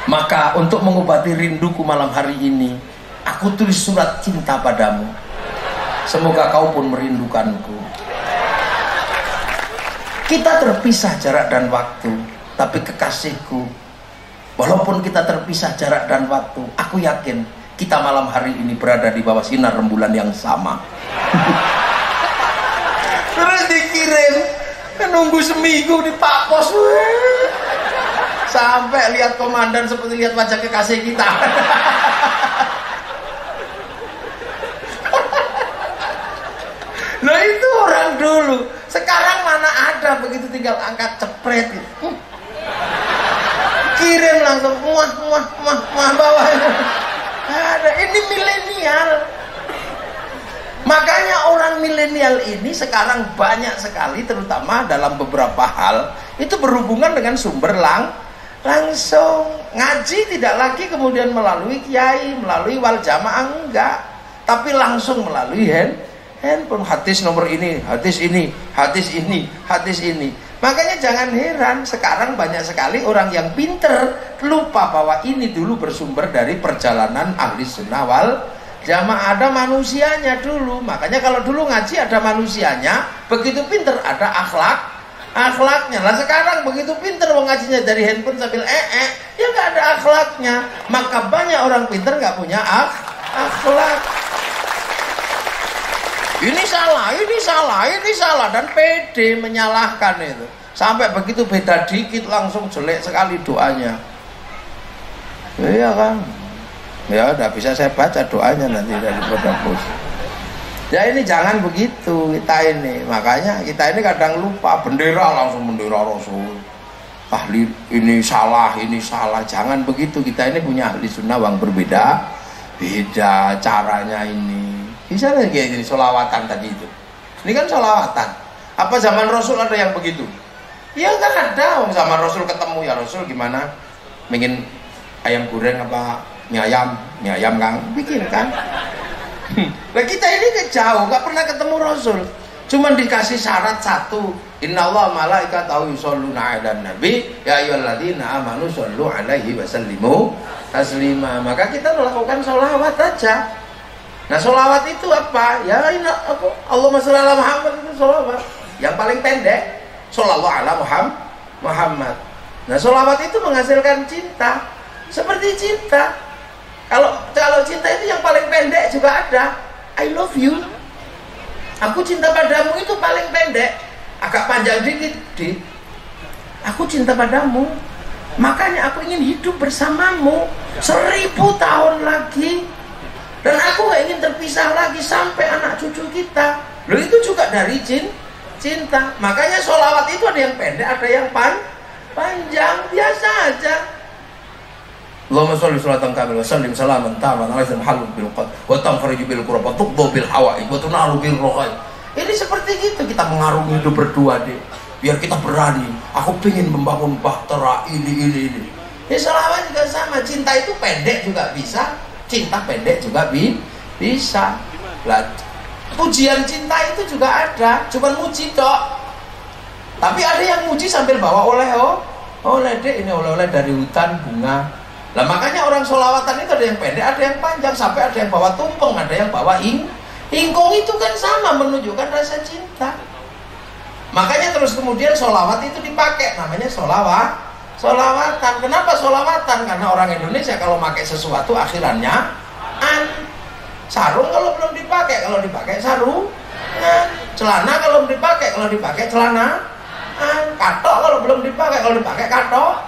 Maka untuk mengobati rinduku malam hari ini, aku tulis surat cinta padamu. Semoga kau pun merindukanku. Kita terpisah jarak dan waktu, tapi kekasihku, walaupun kita terpisah jarak dan waktu, aku yakin kita malam hari ini berada di bawah sinar rembulan yang sama. Terus dikirim, nunggu seminggu di Pak Pos, sampai lihat komandan seperti lihat wajah kekasih kita. Nah itu orang dulu. Sekarang mana ada begitu, tinggal angkat cepret gitu. Kirim langsung muah bawah. Ada. Ini milenial. Makanya orang milenial ini sekarang banyak sekali, terutama dalam beberapa hal itu berhubungan dengan sumber langsung. Ngaji tidak lagi kemudian melalui kiai, melalui wal jamaah, enggak, tapi langsung melalui handphone. Hadis nomor ini, hadis ini, hadis ini, hadis ini. Makanya jangan heran sekarang banyak sekali orang yang pinter lupa bahwa ini dulu bersumber dari perjalanan ahli sunnah wal jamaah. Ada manusianya dulu. Makanya kalau dulu ngaji ada manusianya, begitu pinter ada akhlaknya. Lah sekarang begitu pinter wong ngajinya dari handphone sambil ya nggak ada akhlaknya. Maka banyak orang pinter nggak punya akhlak. Ini salah, ini salah, ini salah, dan pede menyalahkan itu. Sampai begitu beda dikit langsung jelek sekali doanya. Iya kan? Ya udah bisa saya baca doanya nanti dari pos. Ya ini jangan begitu kita ini. Makanya kita ini kadang lupa bendera langsung bendera Rasul. Ahli ini salah, ini salah. Jangan begitu. Kita ini punya ahli sunnah yang berbeda, beda caranya ini. Bisa lagi kayak gini sholawatan tadi itu. Ini kan sholawatan. Apa zaman Rasul ada yang begitu? Ya kan ada. Zaman Rasul ketemu ya Rasul gimana? Ingin ayam goreng apa mie ayam? Mie ayam Kang bikin kan? Nah kita ini jauh, nggak pernah ketemu Rasul. Cuman dikasih syarat satu. Innallaha malaikatahu yusholluna 'alan nabi ya ayyuhalladzina amanu shollu 'alaihi wa sallimu taslima. Maka kita melakukan sholawat aja. Nah sholawat itu apa? Ya Allahumma sholli ala Muhammad itu sholawat. Yang paling pendek shollallahu ala Muhammad. Nah sholawat itu menghasilkan cinta. Seperti cinta. Kalau cinta itu yang paling pendek juga ada. I love you. Aku cinta padamu itu paling pendek. Agak panjang dikit. Aku cinta padamu. Makanya aku ingin hidup bersamamu 1000 tahun lagi. Dan aku gak ingin terpisah lagi sampai anak cucu kita. Loh itu juga dari cinta. Makanya sholawat itu ada yang pendek, ada yang panjang. Biasa aja. Allahumma sholli sholatan kamilah wa sallim salaman taman ala halul bil qad wa tanfariju bil qurab wa tuqdu bil hawa'i wa tunalu bil rohai. Ini seperti itu kita mengarungi hidup berdua deh. Biar kita berani. Aku pengen membangun bahtera ini. Ya sholawat juga sama. Cinta itu pendek juga bisa. Cinta pendek juga bisa. Lah, pujian cinta itu juga ada, cuman muji tok. Tapi ada yang muji sambil bawa oleh dek ini oleh-oleh dari hutan bunga. Lah makanya orang sholawatan itu ada yang pendek, ada yang panjang, sampai ada yang bawa tumpeng, ada yang bawa ingkung. Itu kan sama menunjukkan rasa cinta. Makanya terus kemudian sholawat itu dipakai, namanya sholawatan. Kenapa sholawatan? Karena orang Indonesia kalau pakai sesuatu akhirannya sarung kalau belum dipakai, kalau dipakai sarung. Celana kalau dipakai, kalau dipakai celana. Katok kalau belum dipakai, kalau dipakai katok.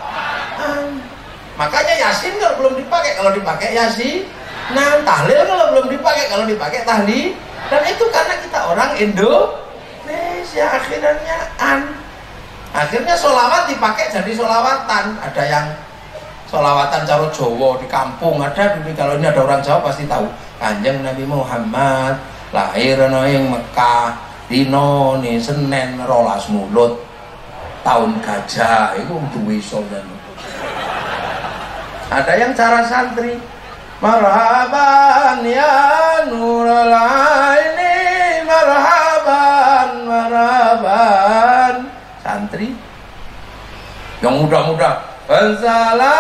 Makanya yasin kalau belum dipakai, kalau dipakai yasin. Nah, tahlil kalau belum dipakai, kalau dipakai tahlil. Dan itu karena kita orang Indonesia akhirannya Akhirnya sholawat dipakai jadi sholawatan. Ada yang sholawatan cara Jawa di kampung ada. Kalau ini ada orang Jawa pasti tahu. Kanjeng Nabi Muhammad lahir ing Mekah dino ni Senin 12 Mulut tahun gajah. Itu duwe sodan. Ada yang cara santri. Marhaban ya nurul aini, marhaban. Santri yang muda-muda Assalamun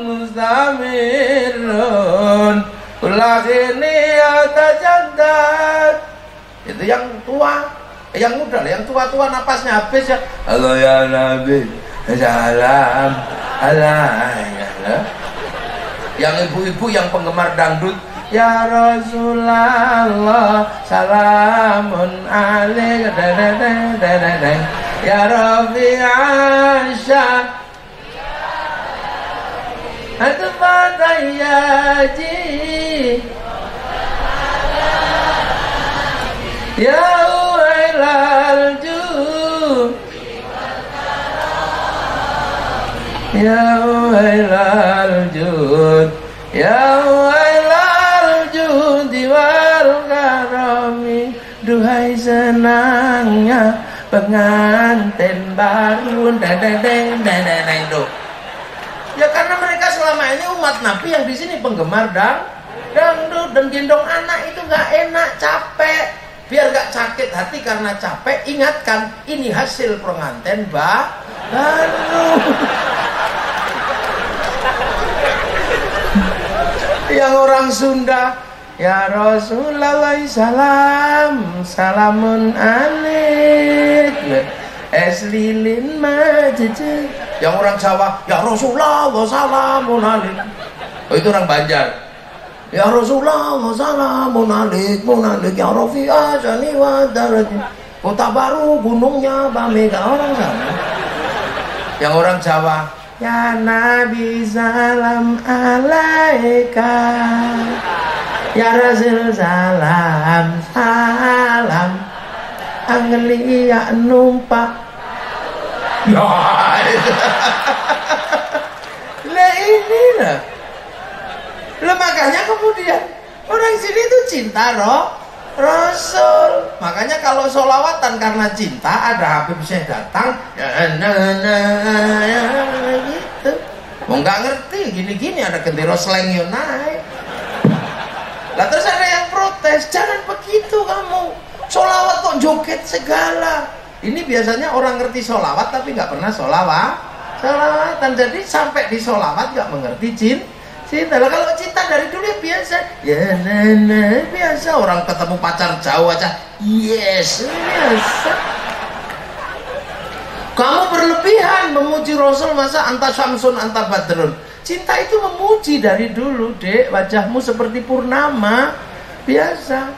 mustamirun Kulakini atajandat. Itu yang tua. Yang muda lah, yang tua-tua napasnya habis ya. Halo ya Nabi salam alaihi. Yang ibu-ibu yang penggemar dangdut Ya Rasulullah salamun alaik Ya Rabbi Asya Atfatayyaji Ya Uwailal Jud Ya Uwailal Jud Ya Uwailal Judi wal karami. Duhai senangnya pengantin baru. Deng. Ya karena mereka selama ini umat Nabi yang di sini penggemar dangdut dan gendong anak itu nggak enak, capek. Biar nggak sakit hati karena capek, ingatkan ini hasil pengantin baru. Yang orang Sunda Ya Rasulullah salam salamun alaik es lilin majece. Yang orang Jawa, ya Rasulullah salamun alaik. Oh itu orang Banjar. Ya Rasulullah salamun alaik, ya Rafi'a jani wa daraj. Kota Baru gunungnya Bamega, orang sana. Yang orang Jawa, ya Nabi salam alaika, ya Rasul salam salam, Anglia numpak. Ya, lah ini lah. Lah makanya kemudian orang sini tuh cinta Rasul. Makanya kalau sholawatan karena cinta, ada Habib Syekh datang, ya gitu. Mau nggak ngerti, gini-gini ada gendera sleng yo naik. Lah terus ada yang protes, jangan begitu kamu. Sholawat kok joget segala. Ini biasanya orang ngerti sholawat tapi nggak pernah sholawatan. Jadi sampai di sholawat nggak mengerti cinta. Lah kalau cinta dari dulu ya biasa, ya biasa. Orang ketemu pacar jauh aja, yes, biasa. Kamu berlebihan memuji Rasul, masa anta syamsun anta badrun. Cinta itu memuji dari dulu, dek. Wajahmu seperti purnama, biasa.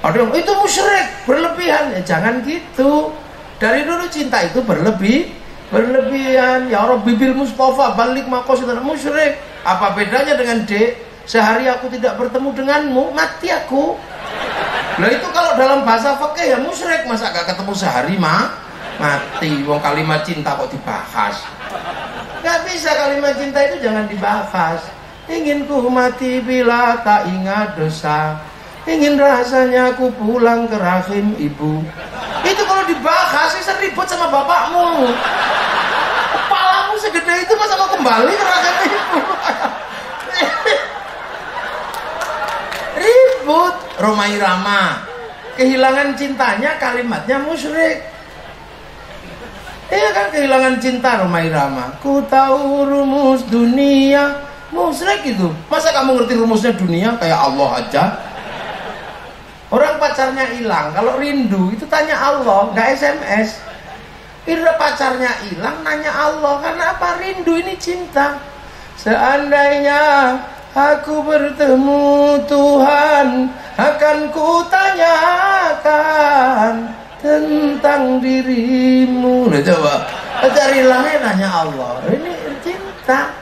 Ada yang itu musyrik, berlebihan. Ya jangan gitu. Dari dulu cinta itu berlebihan. Ya Rabbi bil Mustafa balik maqasidana, musyrik. Apa bedanya dengan dek? Sehari aku tidak bertemu denganmu, mati aku. Nah itu kalau dalam bahasa fikih ya musyrik. Masa gak ketemu sehari mati. Wong kalimat cinta kok dibahas? Gak bisa, kalimat cinta itu jangan dibahas. Ingin ku mati bila tak ingat dosa, ingin rasanya aku pulang ke rahim ibu. Itu kalau dibahas bisa ribut sama bapakmu. Kepalamu segede itu masa mau kembali ke rahim ibu? Ribut. Romai Rama kehilangan cintanya, kalimatnya musyrik. Iya kan, kehilangan cinta Romai Rama. Ku tahu rumus dunia, musyrik itu. Masa kamu ngerti rumusnya dunia kayak Allah aja? Orang pacarnya hilang, kalau rindu itu tanya Allah, nggak SMS. Bila pacarnya hilang nanya Allah, karena apa? Rindu ini cinta. Seandainya aku bertemu Tuhan, akan kutanyakan tentang dirimu. Nah coba, pacar hilangnya nanya Allah, ini cinta.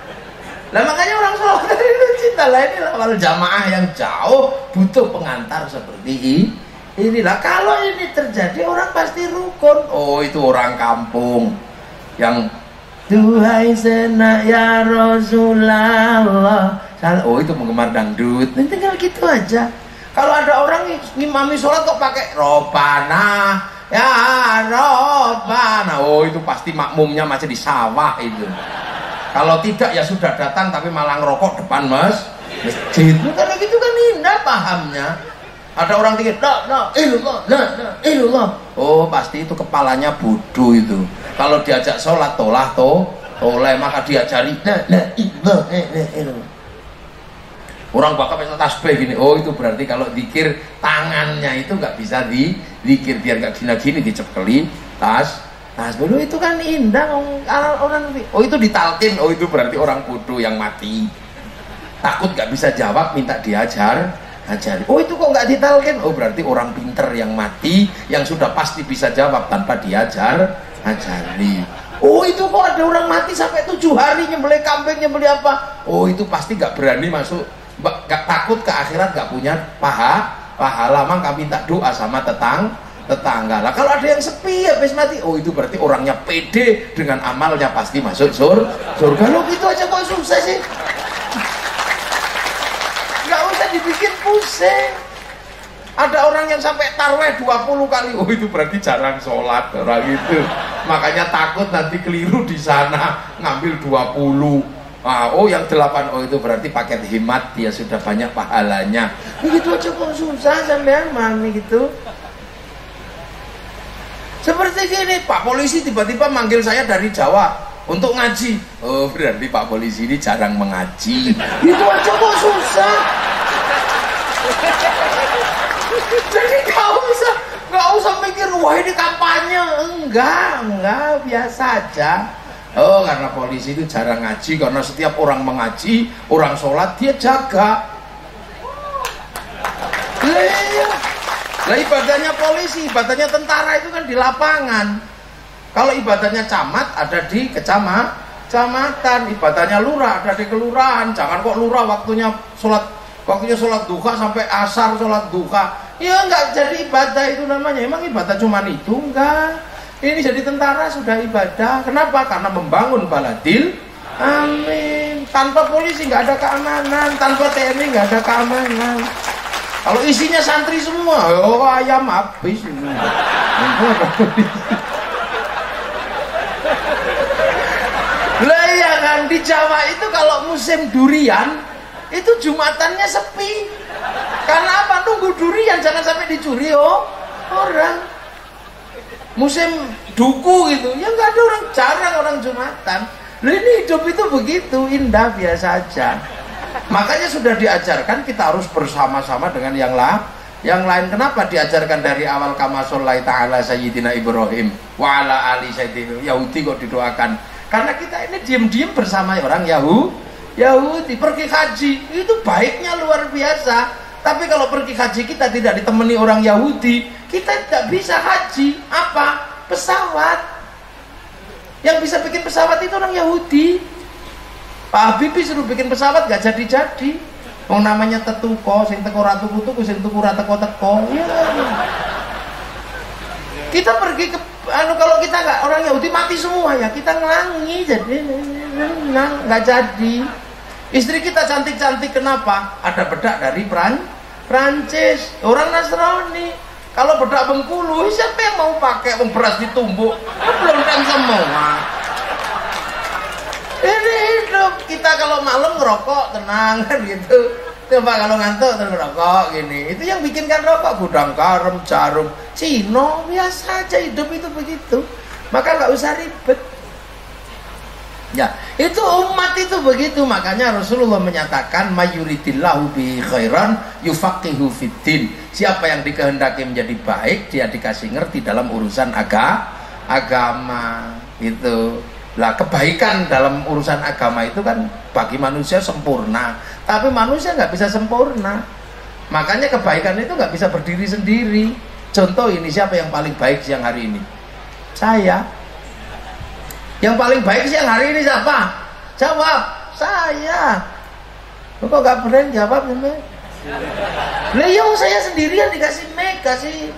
Nah makanya orang sholat itu cinta lah. Inilah kalau jamaah yang jauh butuh pengantar seperti inilah. Kalau ini terjadi orang pasti rukun. Oh itu orang kampung yang duhai senak ya Rasulullah. Oh itu penggemar dangdut. Nanti tinggal gitu aja. Kalau ada orang ngimami sholat kok pakai robana, ya robana. Oh itu pasti makmumnya masih di sawah itu. Kalau tidak ya sudah datang tapi malah ngerokok depan masjid. Karena gitu kan indah pahamnya. Ada orang tinggi, illallah. Oh pasti itu kepalanya bodoh itu. Kalau diajak sholat toleh maka diajari illallah. Orang bakal pesta tasbih gini. Oh itu berarti kalau zikir tangannya itu nggak bisa zikir, biar nggak gini-gini dicepeli tas dulu. Itu kan indah orang. Oh itu ditalkin. Oh itu berarti orang bodoh yang mati. Takut nggak bisa jawab, minta ajari. Oh itu kok nggak ditalkin? Oh berarti orang pinter yang mati, yang sudah pasti bisa jawab tanpa ajari. Oh itu kok ada orang mati sampai 7 hari nyembelih kambing, nyembelih apa? Oh itu pasti nggak berani masuk, nggak takut ke akhirat, nggak punya pahala. Maka minta doa sama tetangga lah. Kalau ada yang sepi habis mati, oh itu berarti orangnya pede dengan amalnya, pasti masuk surga. Lo gitu aja kok susah sih? Nggak usah dibikin pusing. Ada orang yang sampai tarweh 20 kali, oh itu berarti jarang sholat orang itu. Makanya takut nanti keliru di sana ngambil 20. Oh yang 8, oh itu berarti paket hemat, dia sudah banyak pahalanya. Begitu aja kok susah sampean mami gitu. Seperti gini, Pak polisi tiba-tiba manggil saya dari Jawa untuk ngaji. Oh berarti Pak polisi ini jarang mengaji. Itu aja kok susah. Jadi kau bisa Nggak usah mikir, wah ini kampanye. Enggak, biasa aja. Oh, karena polisi itu jarang ngaji, karena setiap orang mengaji, orang sholat dia jaga. Lah ibadahnya polisi, ibadahnya tentara itu kan di lapangan. Kalau ibadahnya camat ada di kecamatan, ibadahnya lurah ada di kelurahan. Jangan kok lurah waktunya sholat duha sampai asar sholat duha. Ya enggak jadi ibadah itu namanya. Emang ibadah cuman itu? Enggak. Ini jadi tentara sudah ibadah. Kenapa? Karena membangun baladil amin. Tanpa polisi nggak ada keamanan, tanpa TNI nggak ada keamanan. Kalau isinya santri semua, oh ayam habis. Lah ya kan, di Jawa itu kalau musim durian itu jumatannya sepi. Karena apa? Nunggu durian, jangan sampai dicuri orang. Musim duku gitu, ya nggak ada orang, jarang orang jumatan. Lah ini hidup itu begitu indah, biasa aja. Makanya sudah diajarkan kita harus bersama-sama dengan yang lain. Kenapa diajarkan dari awal kama sholli ta'ala sayyidina Ibrahim wa ala ali sayyidina Yahudi kok didoakan? Karena kita ini diam-diam bersama orang Yahudi pergi haji itu baiknya luar biasa. Tapi kalau pergi haji kita tidak ditemani orang Yahudi, kita tidak bisa haji. Apa? Pesawat. Yang bisa bikin pesawat itu orang Yahudi. Pak Habibie suruh bikin pesawat gak jadi-jadi. Yang namanya tetuko, sing teko ratu tuku, sing tuku ratu teko. Ya. Kita pergi ke kalau kita nggak orang Yahudi mati semua ya, kita ngelangi jadi nggak jadi. Istri kita cantik-cantik, kenapa? Ada bedak dari Prancis, orang Nasrani. Kalau bedak Bengkulu, siapa yang mau pakai beras ditumbuk? Belum kan semua. Ini hidup kita kalau malam ngerokok tenang kan gitu. Coba kalau ngantuk terus ngerokok gini. Itu yang bikinkan rokok gudang garam, jarum, Cino, biasa aja hidup itu begitu. Maka nggak usah ribet. Ya, itu umat itu begitu. Makanya Rasulullah menyatakan mayuridillahu bi khairan yufaqihu fiddin. Siapa yang dikehendaki menjadi baik, dia dikasih ngerti dalam urusan agama. Itu. Lah kebaikan dalam urusan agama itu kan bagi manusia sempurna, tapi manusia nggak bisa sempurna. Makanya kebaikan itu nggak bisa berdiri sendiri. Contoh ini, siapa yang paling baik siang hari ini? Saya. Yang paling baik siang hari ini siapa? Jawab, saya. Kok nggak berani jawab nih? Beliau saya sendirian dikasih mic, kasih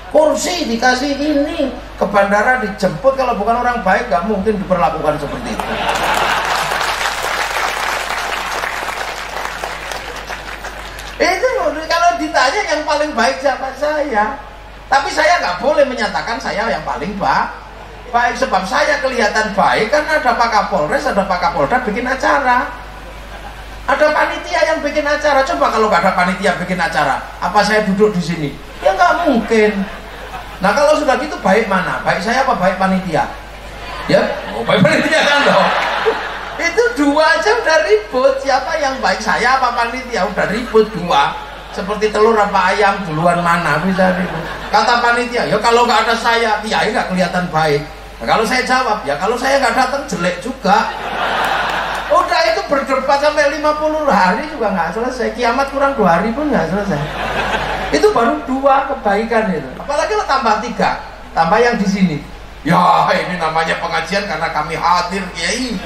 kursi, dikasih ini, ke bandara dijemput. Kalau bukan orang baik nggak mungkin diperlakukan seperti itu. Itu kalau ditanya yang paling baik siapa? Saya. Tapi saya nggak boleh menyatakan saya yang paling baik, sebab saya kelihatan baik karena ada Pak Kapolres, ada Pak Kapolda bikin acara, ada panitia yang bikin acara. Coba kalau nggak ada panitia bikin acara, apa saya duduk di sini? Ya nggak mungkin. Nah kalau sudah gitu baik mana? Baik saya apa baik panitia? Ya, baik panitia kan loh. Itu dua aja udah ribut. Siapa yang baik, saya apa panitia? Udah ribut dua. Seperti telur apa ayam, duluan mana bisa ribut. Kata panitia, ya kalau nggak ada saya, kiai nggak kelihatan baik. Nah, kalau saya jawab, ya kalau saya nggak datang jelek juga. Udah itu berdebat sampai 50 hari juga nggak selesai. Kiamat kurang 2 hari pun nggak selesai. Itu baru 2 kebaikan itu. Apalagi lo tambah 3, tambah yang di sini. Ya ini namanya pengajian karena kami hadir kiai.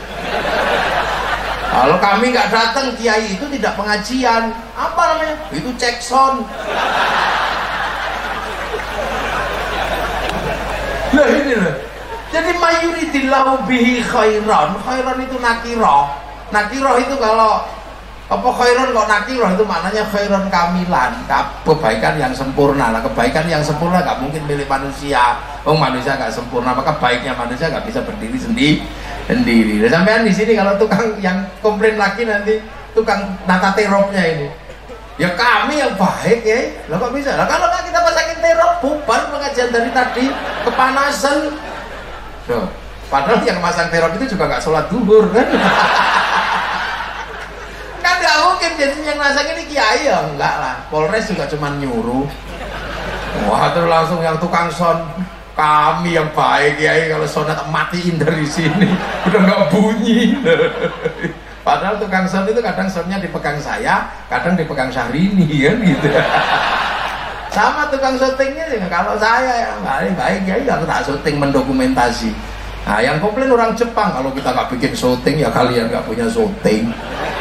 Kalau kami nggak datang, kiai itu tidak pengajian. Apa namanya? Itu cek sound. Nah ini loh. Jadi mayuridillahu bihi khairan. Khairan itu nakiroh. Nakiroh itu kalau apa khairan kok nakiroh itu maknanya khairan kamilan, kebaikan yang sempurna. Lah kebaikan yang sempurna nggak mungkin milik manusia. Manusia nggak sempurna, maka baiknya manusia nggak bisa berdiri sendiri. Sampean di sini kalau tukang yang komplain lagi nanti tukang nata teropnya ini. Ya kami yang baik ya. Lah kok bisa? Lah kalau nggak kita pasakin terop, bubar pengajian dari tadi, kepanasan. Tuh, padahal yang masang terop itu juga nggak sholat duhur kan? Kan nggak mungkin jadi yang masang ini kiai ya enggak lah. Polres juga cuma nyuruh. Wah, terus langsung yang tukang son, kami yang baik ya, kalau sonat matiin dari sini udah nggak bunyi. Padahal tukang son itu kadang sonnya dipegang saya, kadang dipegang Syahrini kan gitu. Sama tukang syutingnya juga, kalau saya yang baik ya aku tak syuting mendokumentasi. Nah yang komplain orang Jepang, kalau kita nggak bikin syuting ya kalian nggak punya syuting.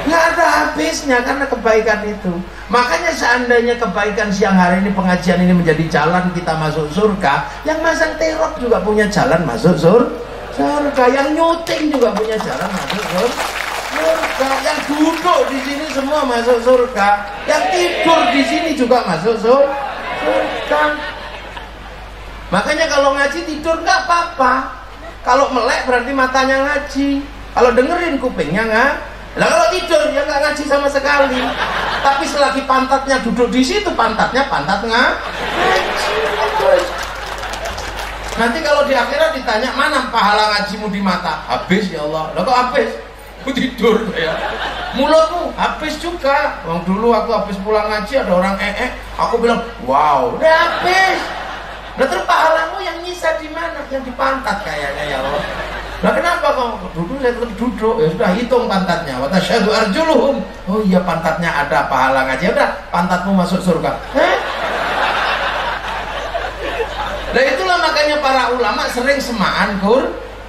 Nggak ada habisnya karena kebaikan itu. Makanya seandainya kebaikan siang hari ini, pengajian ini menjadi jalan kita masuk surga, yang masang terop juga punya jalan masuk surga, yang nyuting juga punya jalan masuk surga, yang duduk di sini semua masuk surga, yang tidur di sini juga masuk surga. Makanya kalau ngaji tidur nggak apa-apa. Kalau melek berarti matanya ngaji, kalau dengerin kupingnya nggak. Lah kalau tidur ya nggak ngaji sama sekali. Tapi selagi pantatnya duduk di situ, pantat ngaji. Nanti kalau di akhirat ditanya, mana pahala ngajimu di mata? Habis ya Allah. Lah kok habis? Aku tidur ya. Mulutmu habis juga. Wong dulu aku habis pulang ngaji ada orang aku bilang, wow, udah habis. Nah terus pahalamu yang nyisa di mana? Yang di pantat kayaknya ya Allah. Nah kenapa kau duduk? Saya tetap duduk. Ya sudah hitung pantatnya. Wa tasyhadu arjuluhum. Oh iya pantatnya ada pahala ngaji. Udah pantatmu masuk surga. Nah itulah makanya para ulama sering semaan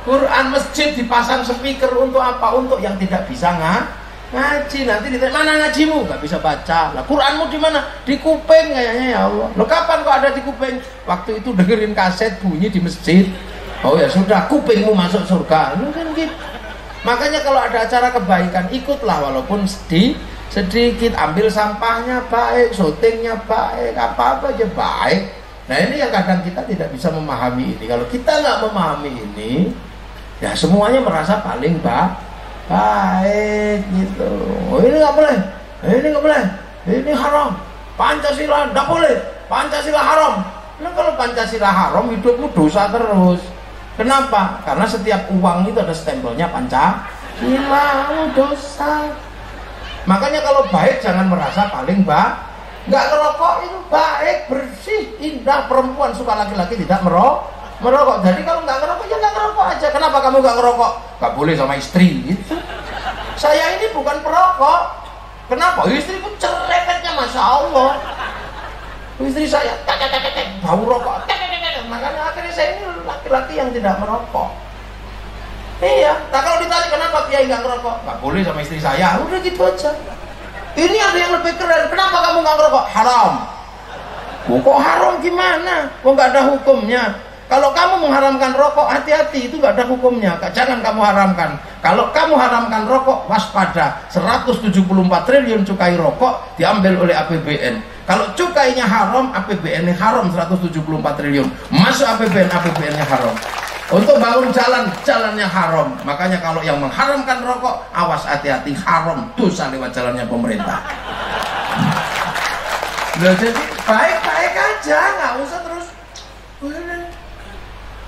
Quran, masjid dipasang speaker untuk apa? Untuk yang tidak bisa ngaji. Nanti ditanya, mana ngajimu? Gak bisa baca. Lah Quranmu di mana? Di kuping kayaknya ya Allah. Lo kapan kok ada di kuping? Waktu itu dengerin kaset bunyi di masjid. Oh ya sudah, kupingmu masuk surga. Mungkin gitu. Makanya kalau ada acara kebaikan, ikutlah walaupun sedikit. Ambil sampahnya baik, syutingnya baik, apa-apa aja baik. Nah ini yang kadang kita tidak bisa memahami ini. Kalau kita nggak memahami ini, ya semuanya merasa paling baik gitu. Oh ini nggak boleh, ini nggak boleh, ini haram, Pancasila nggak boleh, Pancasila haram. Nah kalau Pancasila haram, hidupmu dosa terus. Kenapa? Karena setiap uang itu ada stempelnya Pancasila, dosa. Makanya kalau baik jangan merasa paling baik. Nggak ngerokok itu baik, bersih, indah. Perempuan suka laki-laki tidak merokok. Jadi kalau nggak ngerokok ya nggak ngerokok aja. Kenapa kamu nggak ngerokok? Nggak boleh sama istri gitu. Saya ini bukan perokok. Kenapa? Istriku cerewetnya masya Allah. Istri saya bau rokok. Makanya akhirnya saya ini laki-laki yang tidak merokok. Iya. Nah kalau ditanya kenapa Kiai nggak ngerokok? Nggak boleh sama istri saya. Udah gitu aja. Ini ada yang lebih keren. Kenapa kamu nggak ngerokok? Haram. Kok haram gimana? Kok nggak ada hukumnya? Kalau kamu mengharamkan rokok, hati-hati, itu nggak ada hukumnya. Jangan kamu haramkan. Kalau kamu haramkan rokok, waspada. 174 triliun cukai rokok diambil oleh APBN. Kalau cukainya haram, APBN-nya haram 174 triliun. Masuk APBN, APBN-nya haram. Untuk bangun jalannya haram. Makanya kalau yang mengharamkan rokok, awas hati-hati, haram, dosa lewat jalannya pemerintah. Nah, jadi baik-baik aja, nggak usah terus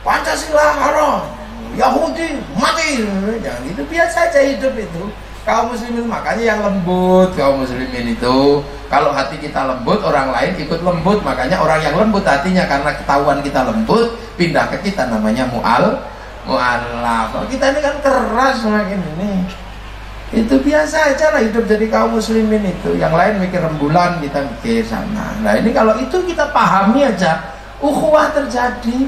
Pancasila haram, Yahudi mati. Jangan itu, biasa aja hidup itu. Kaum muslimin makanya yang lembut, kaum muslimin itu kalau hati kita lembut, orang lain ikut lembut. Makanya orang yang lembut hatinya karena ketahuan kita lembut, pindah ke kita namanya mu'alaf. Kita ini kan keras semakin ini. Itu biasa aja lah hidup jadi kaum muslimin itu. Yang lain mikir rembulan, kita mikir sana. Nah ini kalau itu kita pahami aja, ukhuwah terjadi.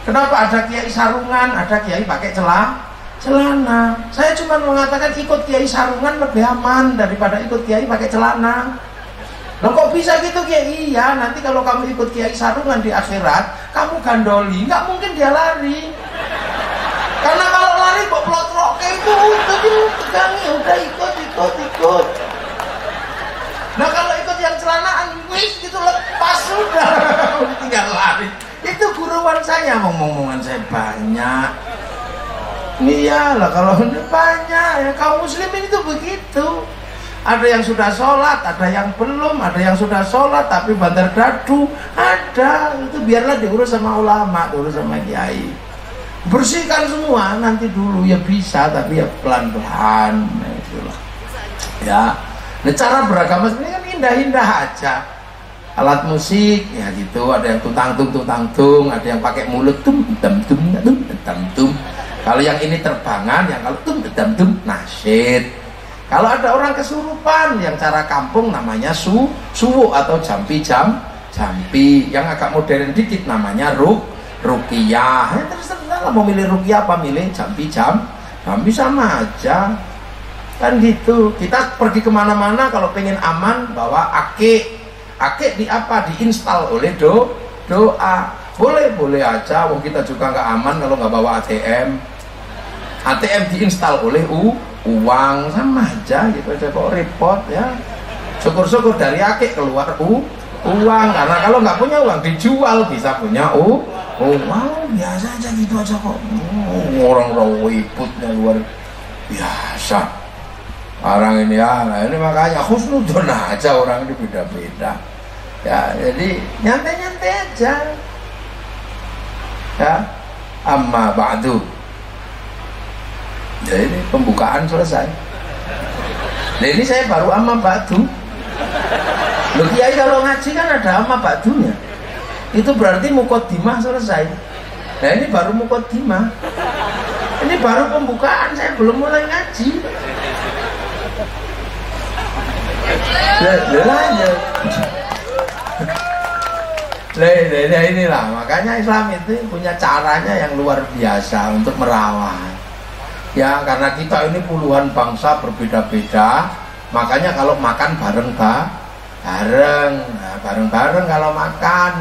Kenapa ada kiai sarungan, ada kiai pakai celana? Saya cuma mengatakan ikut kiai sarungan lebih aman daripada ikut kiai pakai celana. Loh kok bisa gitu kiai? Iya, nanti kalau kamu ikut kiai sarungan di akhirat, kamu gandoli, nggak mungkin dia lari. Karena kalau lari kok pelot-pelot kayak itu, tadi pegangi, udah ikut. Nah kalau ikut yang celanaan, wis gitu lepas sudah, tinggal lari. Itu guruan saya, ngomong-ngomongan saya banyak. Iyalah kalau banyak ya, kaum muslimin itu begitu. Ada yang sudah sholat, ada yang belum, ada yang sudah sholat tapi bandar dadu, ada. Itu biarlah diurus sama ulama, diurus sama kiai. Bersihkan semua nanti dulu ya bisa, tapi ya pelan-pelan. Nah, itulah. Ya, nah, cara beragama sebenarnya kan indah-indah aja. alat musik ya gitu, ada yang tutang-tung, ada yang pakai mulut tum. Kalau yang ini terbangan, yang kalau tum nasyid. Kalau ada orang kesurupan yang cara kampung namanya suwu atau jampi. Yang agak modern dikit namanya ruqyah. Terserah mau milih ruqyah apa milih jampi sama aja kan gitu. Kita pergi kemana-mana kalau pengen aman bawa akik di apa, diinstal oleh doa. Boleh aja, wong kita juga nggak aman kalau nggak bawa ATM diinstal oleh uang, sama aja gitu aja kok repot ya. Syukur-syukur dari akik keluar uang, karena kalau nggak punya uang dijual bisa punya uang. Biasa aja gitu aja kok. Orang-orang wiputnya luar biasa orang ini ya. Nah ini makanya khusnudon aja, orang ini beda-beda ya, jadi nyantai-nyantai aja ya. Amma ba'du, ya ini pembukaan selesai. Nah ini saya baru amma ba'du. Loh kiai kalau ngaji kan ada amma ba'dunya, itu berarti muqaddimah selesai. Nah ini baru muqaddimah, ini baru pembukaan, saya belum mulai ngaji. Inilah makanya Islam itu punya caranya yang luar biasa untuk merawat ya, karena kita ini puluhan bangsa berbeda-beda, makanya kalau makan bareng kalau makan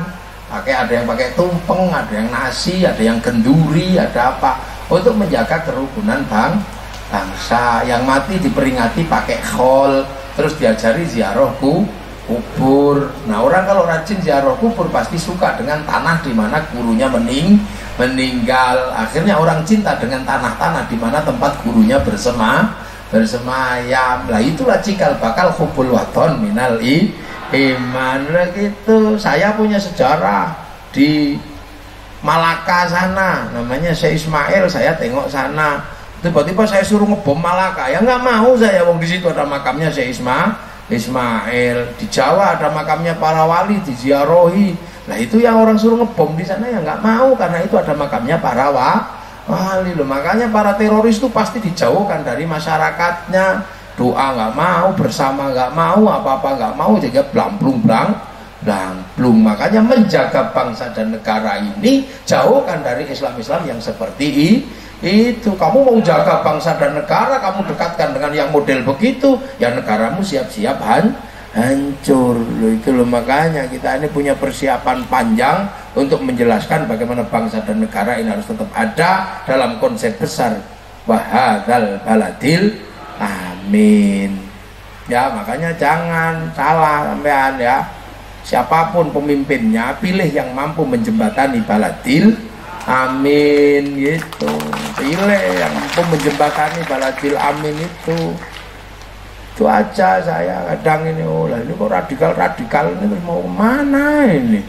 ada yang pakai tumpeng, ada yang nasi, ada yang genduri, ada apa, untuk menjaga kerukunan bangsa. Yang mati diperingati pakai khol, terus diajari ziarah kubur. Nah orang kalau rajin ziarah kubur pasti suka dengan tanah di mana gurunya meninggal. Akhirnya orang cinta dengan tanah-tanah di mana tempat gurunya bersemayam. Lah itulah cikal bakal hubul waton minal iman gitu. Saya punya sejarah di Malaka sana, namanya Syekh Ismail. Saya tengok sana, tiba-tiba saya suruh ngebom Malaka, ya nggak mau saya, wong di situ ada makamnya Syekh Ismail. Di Jawa ada makamnya para wali, diziarahi. Nah itu yang orang suruh ngebom di sana ya nggak mau, karena itu ada makamnya para wali loh. Makanya para teroris itu pasti dijauhkan dari masyarakatnya. Doa nggak mau, bersama nggak mau, apa-apa nggak mau, jadi blamplung. Makanya menjaga bangsa dan negara ini jauhkan dari Islam-Islam yang seperti itu. Kamu mau jaga bangsa dan negara, kamu dekatkan dengan yang model begitu, ya negaramu siap-siap hancur loh. Itu loh, makanya kita ini punya persiapan panjang untuk menjelaskan bagaimana bangsa dan negara ini harus tetap ada dalam konsep besar wahadzal baladil amin ya. Makanya jangan salah sampean ya, siapapun pemimpinnya pilih yang mampu menjembatani baladil amin gitu. Pilih yang mampu menjembatani baladil amin itu aja. Saya kadang ini ini kok radikal ini terus mau kemana ini,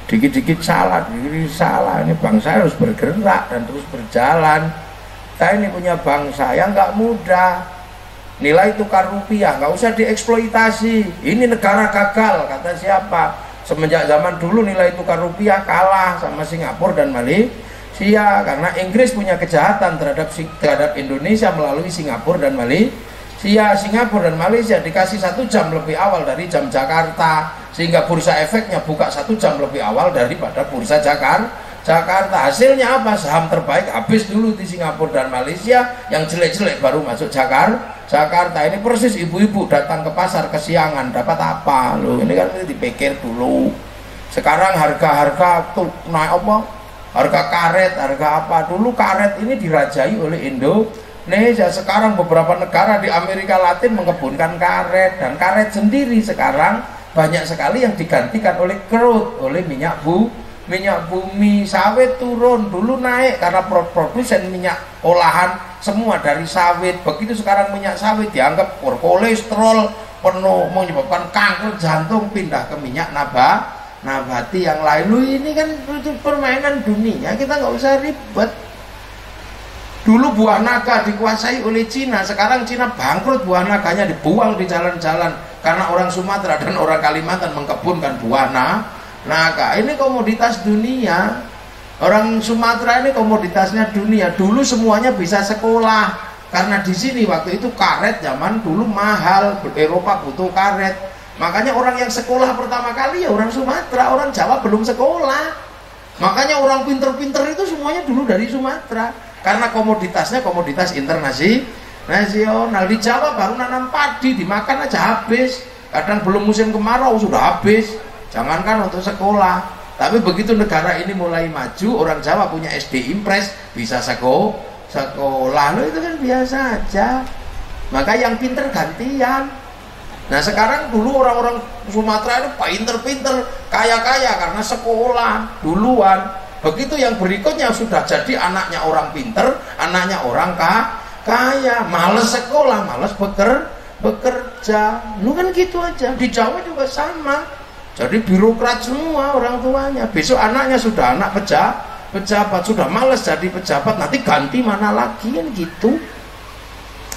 dikit-dikit salah. Ini bangsa harus bergerak dan terus berjalan. Kita ini punya bangsa yang nggak mudah. Nilai tukar rupiah nggak usah dieksploitasi. Ini negara gagal kata siapa? Semenjak zaman dulu nilai tukar rupiah kalah sama Singapura dan Malaysia, karena Inggris punya kejahatan terhadap Indonesia melalui Singapura dan Malaysia. Singapura dan Malaysia dikasih 1 jam lebih awal dari jam Jakarta, sehingga bursa efeknya buka 1 jam lebih awal daripada bursa Jakarta. Hasilnya apa? Saham terbaik habis dulu di Singapura dan Malaysia, yang jelek-jelek baru masuk Jakarta. Ini persis ibu-ibu datang ke pasar kesiangan dapat apa loh, ini kan dipikir dulu. Sekarang harga tuh naik apa? Harga karet, harga apa? Dulu karet ini dirajai oleh Indonesia. Sekarang beberapa negara di Amerika Latin mengkebunkan karet, dan karet sendiri sekarang banyak sekali yang digantikan oleh crude, oleh minyak bumi. Sawit turun, dulu naik karena produsen minyak olahan semua dari sawit. Begitu sekarang minyak sawit dianggap berkolesterol, penuh, menyebabkan kanker jantung, pindah ke minyak nabati yang lain. Lu ini kan permainan dunia, kita nggak usah ribet. Dulu buah naga dikuasai oleh Cina, sekarang Cina bangkrut, buah naganya dibuang di jalan-jalan. karena orang Sumatera dan orang Kalimantan mengkebunkan buah nangka. Ini komoditas dunia. Orang Sumatera ini komoditasnya dunia. Dulu semuanya bisa sekolah karena di sini waktu itu karet zaman dulu mahal. Eropa butuh karet. Makanya orang yang sekolah pertama kali ya orang Sumatera, orang Jawa belum sekolah. Makanya orang pinter-pinter itu semuanya dulu dari Sumatera. Karena komoditasnya komoditas internasional. Di Jawa baru nanam padi, dimakan aja habis. Kadang belum musim kemarau sudah habis. Jangankan untuk sekolah. Tapi begitu negara ini mulai maju, orang Jawa punya SD Impres, bisa sekolah. Loh, itu kan biasa aja. Maka yang pinter gantian. Nah sekarang dulu orang-orang Sumatera itu pinter-pinter, kaya-kaya karena sekolah duluan. Begitu yang berikutnya sudah jadi anaknya orang pinter, anaknya orang kaya, males sekolah, males bekerja. Lu kan gitu aja. Di Jawa juga sama. Jadi birokrat semua orang tuanya. Besok anaknya sudah anak pejabat, sudah males jadi pejabat, nanti ganti mana lagi kan gitu.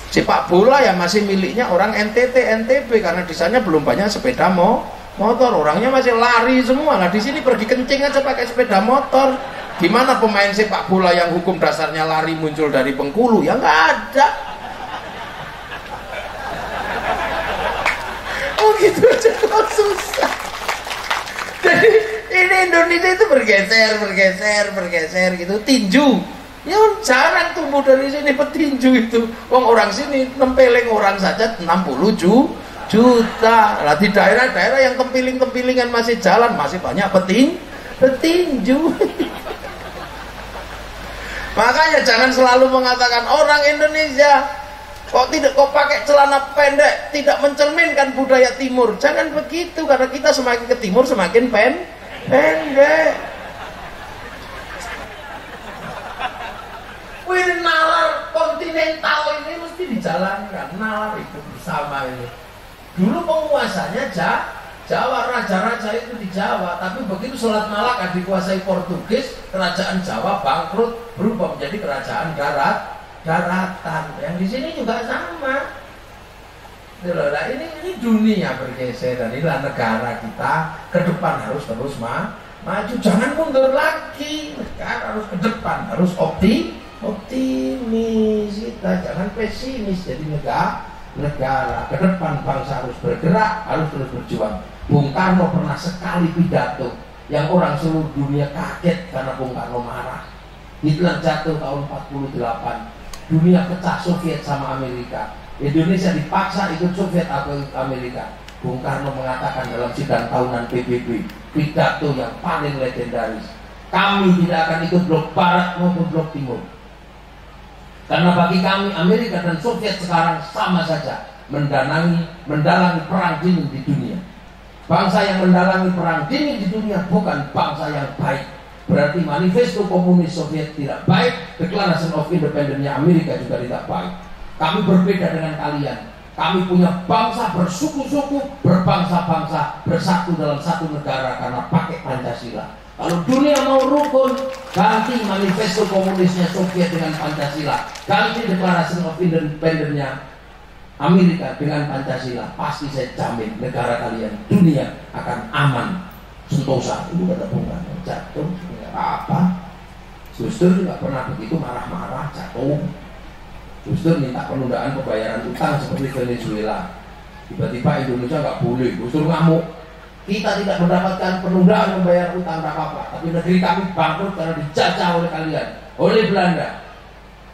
Sepak bola ya masih miliknya orang NTT, NTB karena di sana belum banyak sepeda motor, orangnya masih lari semua. Nah di sini pergi kencing aja pakai sepeda motor. Gimana pemain sepak bola yang hukum dasarnya lari muncul dari Bengkulu? Ya nggak ada. Oh gitu aja kok susah. Jadi ini Indonesia itu bergeser gitu, tinju. Ya jarang tumbuh dari sini petinju itu. Wong orang sini nempeling orang saja 60 juta. Lah di daerah-daerah yang tempiling-tempilingan masih jalan masih banyak petinju. Makanya jangan selalu mengatakan orang Indonesia kok pakai celana pendek, tidak mencerminkan budaya timur. Jangan begitu, karena kita semakin ke timur semakin pendek. Wih, nalar kontinental ini mesti dijalankan. Nalar itu bersama ini. Dulu penguasanya Jawa, raja-raja itu di Jawa. Tapi begitu Selat Malaka dikuasai Portugis, kerajaan Jawa bangkrut, berubah menjadi kerajaan daratan. Yang di sini juga sama. Nah, ini dunia bergeser. Dan inilah negara kita ke depan harus terus maju. Jangan mundur lagi. Negara harus ke depan, harus optimis, kita jangan pesimis. Jadi negara ke depan, bangsa harus bergerak, harus terus berjuang. Bung Karno pernah sekali pidato yang orang seluruh dunia kaget karena Bung Karno marah. Hitler jatuh tahun 48, dunia pecah, Soviet sama Amerika, Indonesia dipaksa ikut Soviet atau Amerika. Bung Karno mengatakan dalam sidang tahunan PBB, pidato yang paling legendaris, kami tidak akan ikut blok barat maupun blok timur. Karena bagi kami Amerika dan Soviet sekarang sama saja mendalangi perang dingin di dunia. Bangsa yang mendalangi perang dingin di dunia bukan bangsa yang baik. Berarti manifesto komunis Soviet tidak baik, Declaration of Independence-nya Amerika juga tidak baik. Kami berbeda dengan kalian. Kami punya bangsa bersuku-suku, berbangsa-bangsa, bersatu dalam satu negara karena pakai Pancasila. Kalau dunia mau rukun, ganti manifesto komunisnya Soviet dengan Pancasila, ganti Declaration of Independence-nya Amerika dengan Pancasila. Pasti saya jamin negara kalian, dunia akan aman, sentosa. Itu kata Bung Karno, jatuh, tidak apa-apa. Gus Dur juga pernah begitu marah-marah, jatuh. Gus Dur minta penundaan pembayaran utang seperti Venezuela. Tiba-tiba Indonesia nggak boleh, Gus Dur ngamuk. Kita tidak mendapatkan penundaan membayar utang apa-apa, tapi negeri kami bangkrut karena dijajah oleh kalian, oleh Belanda,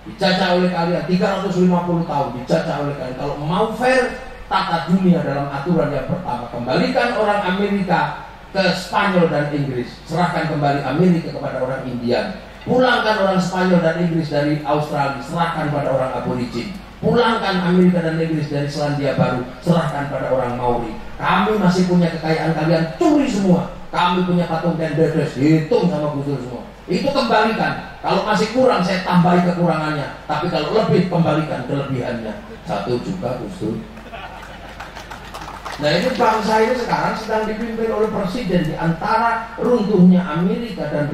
dijajah oleh kalian 350 tahun, dijajah oleh kalian. Kalau mau fair, tata dunia dalam aturan yang pertama, kembalikan orang Amerika ke Spanyol dan Inggris, serahkan kembali Amerika kepada orang Indian, pulangkan orang Spanyol dan Inggris dari Australia, serahkan pada orang Aborigin, pulangkan Amerika dan Inggris dari Selandia Baru, serahkan pada orang Maori. Kami masih punya kekayaan, kalian curi semua. Kami punya patung dan dedes, hitung sama Gus Dur semua. Itu kembalikan. Kalau masih kurang, saya tambahi kekurangannya. Tapi kalau lebih, kembalikan kelebihannya. Satu juga Gus Dur. Nah ini bangsa ini sekarang sedang dipimpin oleh presiden di antara runtuhnya Amerika dan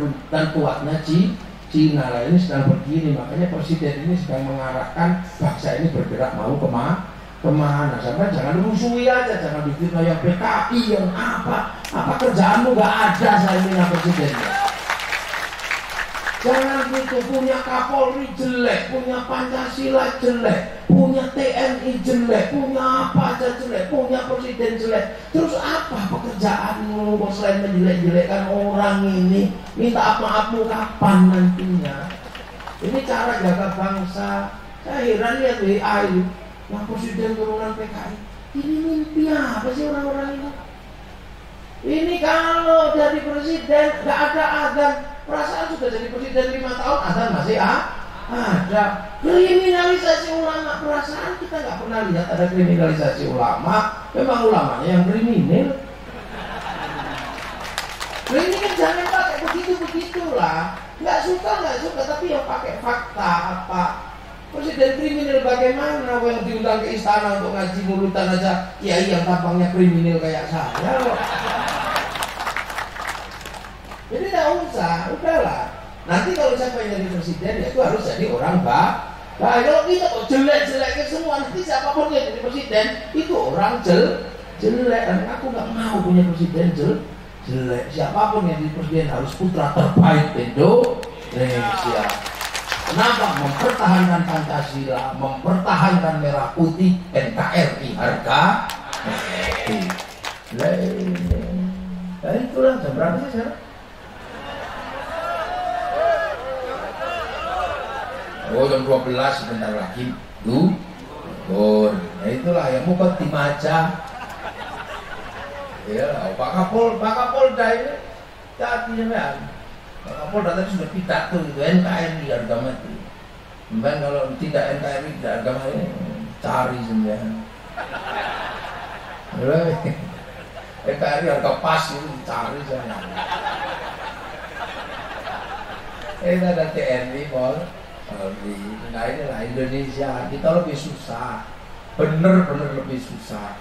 kuatnya Cina. Lah ini sedang begini, makanya presiden ini sedang mengarahkan bangsa ini bergerak mau kemana? Sampai jangan rusui aja, jangan difitnah yang PKI yang apa kerjaanmu nggak ada saya ini presidennya. Jangan gitu, punya Kapolri jelek, punya Pancasila jelek, punya TNI jelek, punya apa aja jelek, punya presiden jelek. Terus apa pekerjaanmu selain menjelek-jelekkan orang ini? Minta maafmu kapan nantinya? Ini cara jaga bangsa. Saya heran lihat WA itu, yang presiden turunan PKI. Ini mimpi apa sih orang-orang ini? Ini kalau jadi presiden nggak ada azan. Perasaan sudah jadi presiden 5 tahun, azan masih ada. Kriminalisasi ulama, perasaan kita nggak pernah lihat ada kriminalisasi ulama. Memang ulamanya yang kriminal. Ini kan jangan pakai begitu-begitulah. Nggak suka, tapi yang pakai fakta apa. Presiden kriminal bagaimana? Yang diundang ke istana untuk ngaji mulutan aja, kiai yang tampangnya kriminal kayak saya loh. Jadi tidak usah, udahlah. Nanti kalau siapa yang jadi presiden, ya itu harus jadi orang baik. Nah, kalau kita kok jelek-jeleknya semua, nanti siapapun yang jadi presiden, itu orang jelek. Dan aku nggak mau punya presiden jelek. Siapapun yang jadi presiden harus putra terbaik Indonesia. Kenapa? Mempertahankan Pancasila, mempertahankan merah putih, NKRI, harga mati. Nah itulah jam berapa sih sekarang? Oh jam 12 sebentar lagi duhur. Nah itulah yang mau tim aja. Ya Pak Kapolda ini jadinya Pak Kapolda tadi sudah pidato itu NKRI harga mati. Memang kalau tidak NKRI tidak harga mati cari sebenarnya. NKRI harga pas itu cari sana. Ini ada TNI nah inilah Indonesia, kita lebih susah, bener-bener lebih susah.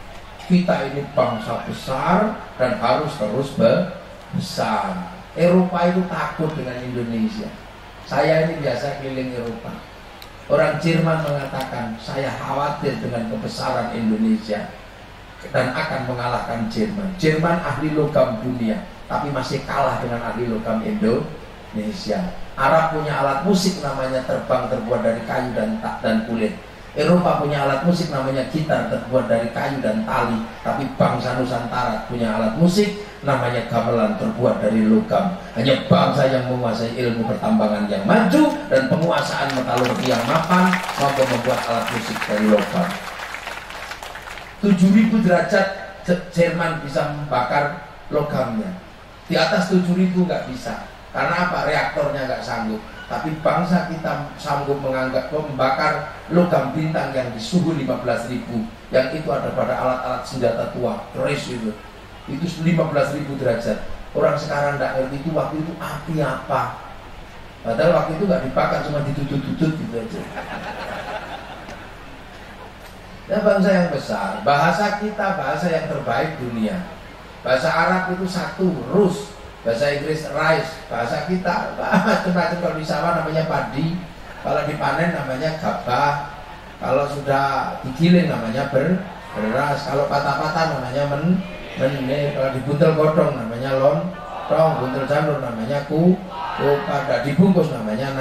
Kita ini bangsa besar dan harus terus besar. Eropa itu takut dengan Indonesia. Saya ini biasa keliling Eropa. Orang Jerman mengatakan saya khawatir dengan kebesaran Indonesia dan akan mengalahkan Jerman. Jerman ahli logam dunia, tapi masih kalah dengan ahli logam Indonesia. Arab punya alat musik namanya terbang, terbuat dari kayu dan kulit. Eropa punya alat musik namanya gitar, terbuat dari kayu dan tali. Tapi bangsa Nusantara punya alat musik namanya gamelan, terbuat dari logam. Hanya bangsa yang menguasai ilmu pertambangan yang maju dan penguasaan metalurgi yang mapan mampu membuat alat musik dari logam. 7.000 derajat Jerman bisa membakar logamnya. Di atas 7.000 nggak bisa. Karena apa? Reaktornya nggak sanggup. Tapi bangsa kita sanggup membakar logam bintang yang di suhu 15.000. Yang itu ada pada alat-alat senjata tua, keris itu 15.000 derajat. Orang sekarang nggak ngerti itu waktu itu api apa. Padahal waktu itu nggak dibakar, cuma ditutut-tutut gitu aja. Ya bangsa yang besar. Bahasa kita bahasa yang terbaik dunia. Bahasa Arab itu satu, Rus. Bahasa Inggris rice, bahasa kita macam-macam. Kalau di sawah namanya padi, kalau dipanen namanya gabah, kalau sudah digiling namanya beras, kalau patah-patah namanya kalau dibuntel godong namanya lontong, buntel janur namanya pada dibungkus namanya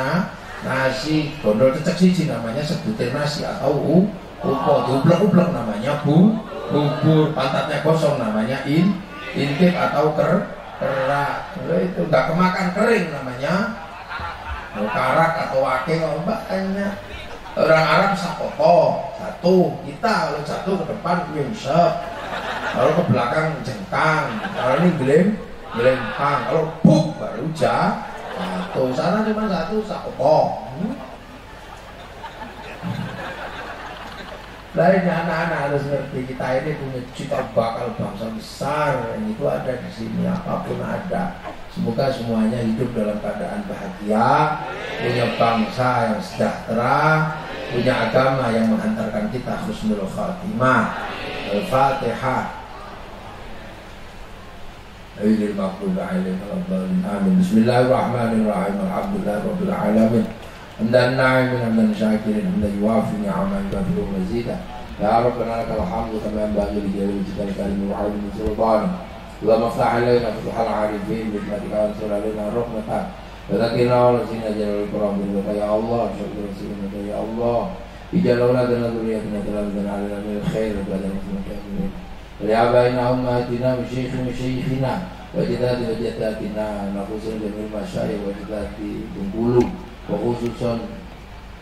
nasi, gondol cecek siji namanya sebutir nasi atau upo, diublek-ublek namanya bubur, pantatnya kosong namanya intip atau kerak, itu nggak kemakan kering namanya karak atau wake. Banyak orang Arab sapoto jatuh, kita kalau jatuh ke depan nyungsep, kalau ke belakang jengkang, kalau ini gelempang, kalau buk baru jatuh. Sana cuma satu sapoto. Lainnya anak-anak harus ngerti, kita ini punya cita bakal bangsa besar, dan itu ada di sini, apapun ada. Semoga semuanya hidup dalam keadaan bahagia, punya bangsa yang sejahtera, punya agama yang mengantarkan kita husnul khatimah. Al-Fatihah. Bismillahirrahmanirrahim. Alhamdulillahirabbil alamin. Hamdan na'imin hamdan syakirin hamdan yuwafi ni'amahu wa mazida. يا ربنا لك الحمد كما ينبغي لجلال وجهك الكريم وعظيم سلطانك اللهم افتح علينا فتوح العارفين برحمتك وانصر علينا رحمتك وذكرنا ونسينا جلال الكرام منك يا الله شكر رسولك يا الله اجعل اولادنا ذريتنا تلامذا علينا من الخير وبعد المسلمين ولآبائنا وأمهاتنا وشيخنا وجدات وجداتنا khususnya jami'il masyayikh wajidat di Bengkulu khususan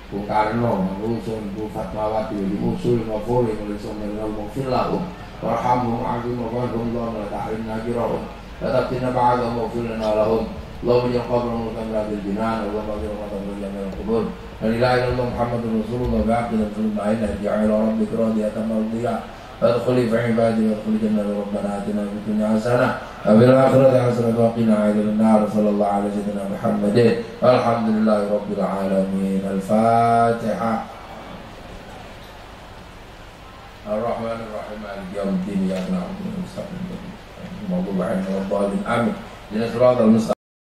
Bung Karno khususan Bung Fatmawati di Musul Mafuri Mulisum Al-Mufillahu warhamhum a'zim wa qadhum Allah wa ta'alim najirahum wa tabtina ba'adhum wa ufilana lahum Allahumma jal qabrahum kamratil jinan Allahumma jal qabrahum jami'il kubur wa la ilaha illallah Muhammadun Rasulullah ba'abdina Rasulullah ja'ala rabbika radiyatan mardiyah فادخلي في عبادي وادخلي جنة ربنا آتنا في الدنيا حسنة وفي الآخرة حسنة وقنا عذاب النار صلى الله على سيدنا محمد والحمد لله رب العالمين الفاتحة الرحمن الرحيم مالك يوم الدين إياك نعبد وإياك نستعين اهدنا الصراط المستقيم آمين